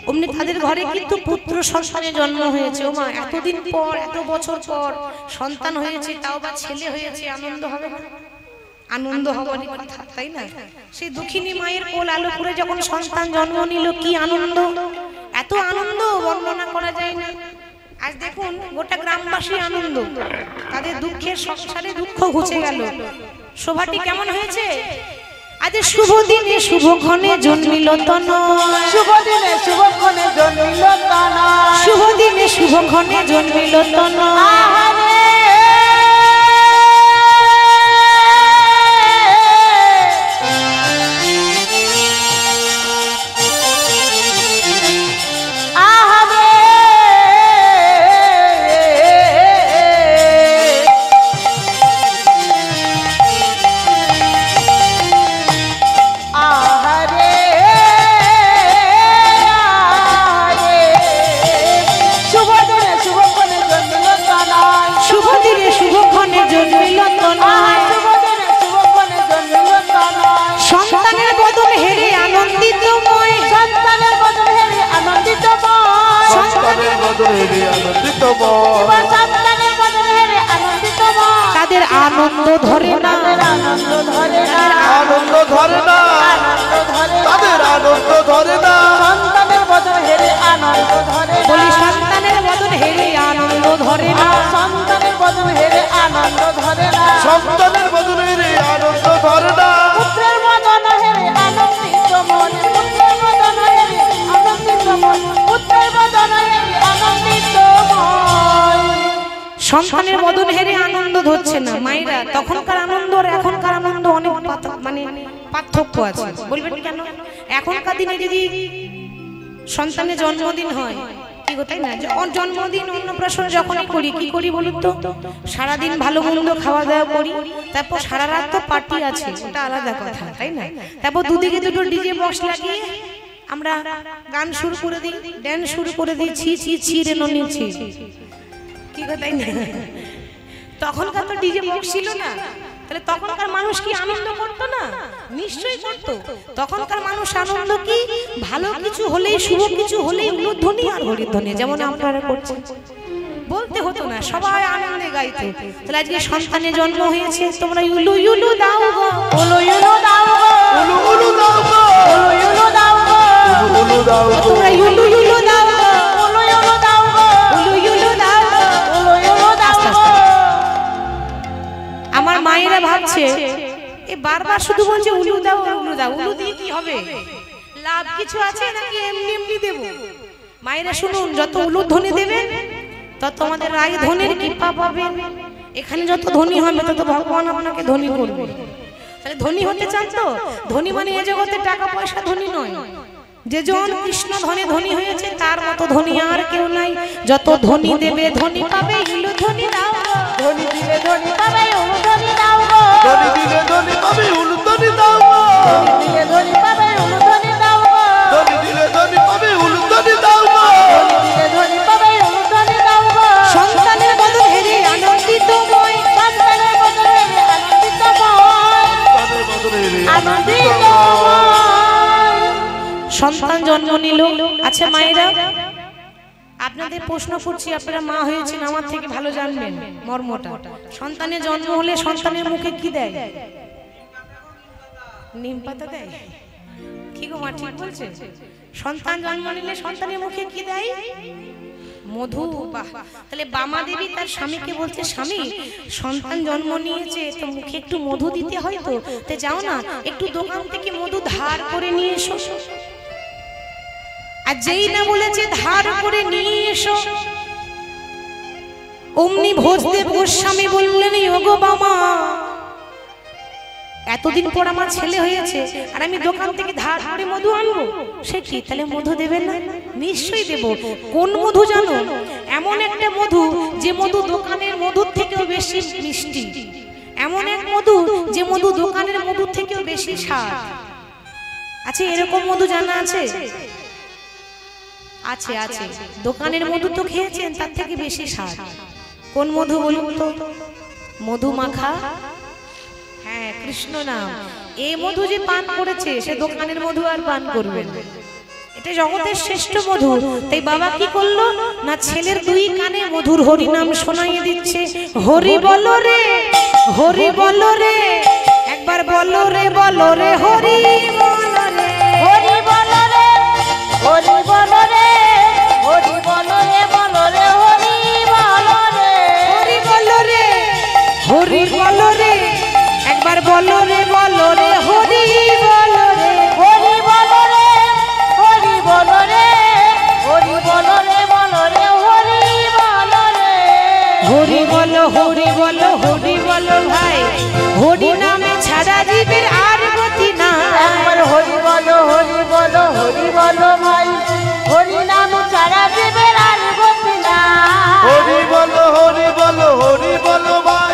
Speaker 1: অমনি তাদের ঘরে কিন্তু পুত্র সন্তানের জন্ম হয়েছে। ওমা, এতদিন পর, এত বছর পর সন্তান হয়েছে, তাও বা ছেলে হয়েছে, আনন্দ হবে না? আনন্দ হবারই কথা, তাই না? সেই দুঃখিনী মায়ের কোল আলো করে যখন সন্তান জন্ম নিল, কি আনন্দ! এত আনন্দ বর্ণনা করা যায় না। আজ দেখুন গোটা গ্রামবাসী আনন্দ, তাদের দুঃখের সংসারে দুঃখ ঘুচে গেল। শোভাটি কেমন হয়েছে? আজ শুভ দিনে শুভক্ষণে জন্মিল তনয়,
Speaker 3: শুভ দিনে শুভক্ষণে জন্মিল তনয়,
Speaker 1: শুভ দিনে শুভক্ষণে জন্মিল তনয়।
Speaker 3: আহারে
Speaker 1: সন্তানের বদন হেরে আনন্দিতময়,
Speaker 3: সন্তানের বদন হেরে আনন্দিতময়,
Speaker 2: সন্তানের বদনে আনন্দিতময়,
Speaker 3: সন্তানের বদন হেরে আনন্দিতময়।
Speaker 1: তাদের আনন্দ ধরে না,
Speaker 3: আনন্দ ধরে না,
Speaker 2: আনন্দ ধরে না,
Speaker 3: আনন্দ ধরে না,
Speaker 2: তাদের আনন্দ ধরে না।
Speaker 3: সন্তানের বদন হেরে আনন্দ ধরে না,
Speaker 1: বলি সন্তানের বদন হেরে আনন্দ ধরে না,
Speaker 3: সন্তানের বদন হেরে আনন্দ ধরে না,
Speaker 2: সন্তানের বদনে আনন্দ ধরে না।
Speaker 3: পুত্রের বদন হেরে আনন্দিত মন, পুত্রের বদন হেরে আনন্দিত মন, পুত্রের বদন হেরে আনন্দিত মন।
Speaker 1: সন্তানের বদন হেরে আনন্দ ধরছে না। মায়েরা তখনকার আনন্দ আর এখনকার আনন্দ অনেক মানে পার্থক্য আছে। বলবেন কেন? এখনকার দিনে যদি সন্তানের জন্মদিন হয়, কি গো, তাই না? জন্মদিন অন্নপ্রাশন যখনই করি, কি করি বলুন তো? সারাদিন ভালো মন্দ খাওয়া দাওয়া করি, তারপর সারা রাত তো পার্টি আছে, ওটা আলাদা কথা, তাই না? তারপর দুদিকে দুটো ডিজে বক্স লাগিয়ে আমরা গান শুরু করে দিই, ড্যান্স শুরু করে দিই, ছি ছি ছি রে ননি ছি, কি গো, তাই না? তখনকার তো ডিজে বক্স ছিল না, তাহলে তখনকার মানুষ কি আনন্দ করতো না? নিশ্চয়ই করতো। তখনকার মানুষ আনন্দ কি, ভালো কিছু হলেই, শুভ কিছু হলেই উলুধ্বনি আর হরিধ্বনি, যেমন আপনারা করছেন। বলতে হতো না, সবাই আনন্দে গাইতো। তাহলে আজকে সন্তানের জন্ম হয়েছে, তোমরা ইউলু ইউলু দাও গো,
Speaker 3: উলু ইউলু দাও গো,
Speaker 2: উলু উলু দাও গো,
Speaker 3: উলু ইউলু দাও গো,
Speaker 2: উলু উলু দাও গো,
Speaker 1: তোমরা ইউলু ইউলু দাও গো,
Speaker 3: উলু ইউলু দাও গো,
Speaker 1: উলু ইউলু দাও গো।
Speaker 3: উলু ইউলু দাও গো।
Speaker 1: আমার মায়েরা ভাবছে এ বারবার শুধু বলছে উলু দাও উলু দাও, উলু দিয়ে কি হবে? লাভ কিছু আছে নাকি এমনি এমনি দেব? মায়েরা শুনুন, যত উলুধ্বনি দেবেন তত আমাদের রায় ধনের কৃপা পাবেন। এখানে যত ধনী হবে তত ভগবান আপনাকে ধনী করবে। তাহলে ধনী হতে চান তো? ধনী মানে এ জগতে টাকা পয়সা ধনী নয়। যে জন কৃষ্ণ ধনে ধনী হয়েছে তার মতো ধনী আর কেউ নাই। যত ধনী দেবে ধনী পাবে, উলুধ্বনি দাও গো।
Speaker 3: ধনী দিলে ধনী পাবে, উলু ধনী দাও গো,
Speaker 2: ধনী দিলে ধনী পাবে, উলু ধনী দাও গো,
Speaker 3: ধনী দিলে ধনী পাবে, উলু ধনী দাও গো,
Speaker 2: ধনী দিলে ধনী পাবে, উলু ধনী দাও গো,
Speaker 3: ধনী দিলে ধনী পাবে, উলু ধনী দাও গো।
Speaker 1: সন্তানের বদন হেরে আনন্দিতময়,
Speaker 3: সন্তানের বদন হেরে আনন্দিতময়,
Speaker 2: তাদের বদনে
Speaker 3: আনন্দিতময়।
Speaker 1: সন্তান জন্ম নিল। আচ্ছা মায়েরা, আপনাদের প্রশ্ন করছি, আপনারা মা হয়েছেন, আমার থেকে ভালো জানবেন মর্মটা। সন্তানের জন্ম হলে সন্তানের মুখে কি দেয়? নিম পাতা দেয়? কি গো মা, ঠিক বলছে? সন্তান জন্ম নিলে সন্তানের মুখে কি দেয়? মধু। বাহ! তাহলে বামা দেবী তার স্বামীকে বলছে, স্বামী সন্তান জন্ম নিয়েছে তো মুখে একটু মধু দিতে হয়, তো যাও না একটু দোকান থেকে মধু ধার করে নিয়ে এসো। আর যেই না বলেছে ধার করে নিয়ে এসো, অমনি ভোজদেব গোস্বামী বললেন, ওগো বামা, এতদিন পর আমার ছেলে হয়েছে আর আমি দোকান থেকে ধার করে মধু আনবো? সে কি, তাহলে মধু দেবেন না? নিশ্চয়ই দেব। কোন মধু জানো? এমন একটা মধু যে মধু দোকানের মধুর থেকেও বেশি মিষ্টি, এমন এক মধু যে মধু দোকানের মধুর থেকেও বেশি স্বাদ। আচ্ছা, এরকম মধু জানা আছে? আছে আছে। দোকানের মধু তো খেয়েছেন, তার থেকে বেশি স্বাদ। কোন মধু বলুন তো? মধু মাখা। হ্যাঁ, কৃষ্ণ নাম। এই মধু যে পান করেছে সে দোকানের মধু আর পান করবে না, এটা জগতের শ্রেষ্ঠ মধু। তাই বাবা কি করলো না, ছেলের দুই কানে মধুর হরি নাম শোনাইয়ে দিচ্ছে। হরি বলো রে, হরি বলো রে, একবার বলো রে, বলো রে, হরি বলো রে,
Speaker 3: হরি বলো রে, হরি বলো রে, হরি বলো রে, বলো রে, হরি বলো রে,
Speaker 1: হরি বলো রে, হরি বলো রে, একবার বলো রে, বলো রে, হরি বলো রে,
Speaker 3: হরি বলো রে, হরি বলো রে, হরি বলো রে, বলো রে, হরি বলো রে,
Speaker 1: হরি বলো, হরি বলো, হরি বলো ভাই, হরি নামে ছাড়া জীবের আর গতি না।
Speaker 3: একবার হরি বলো, হরি বলো, হরি বলো ভাই, হরি নাম ছাড়া জীবের আর গতি না।
Speaker 2: হরি বলো, হরি বলো, হরি বলো ভাই,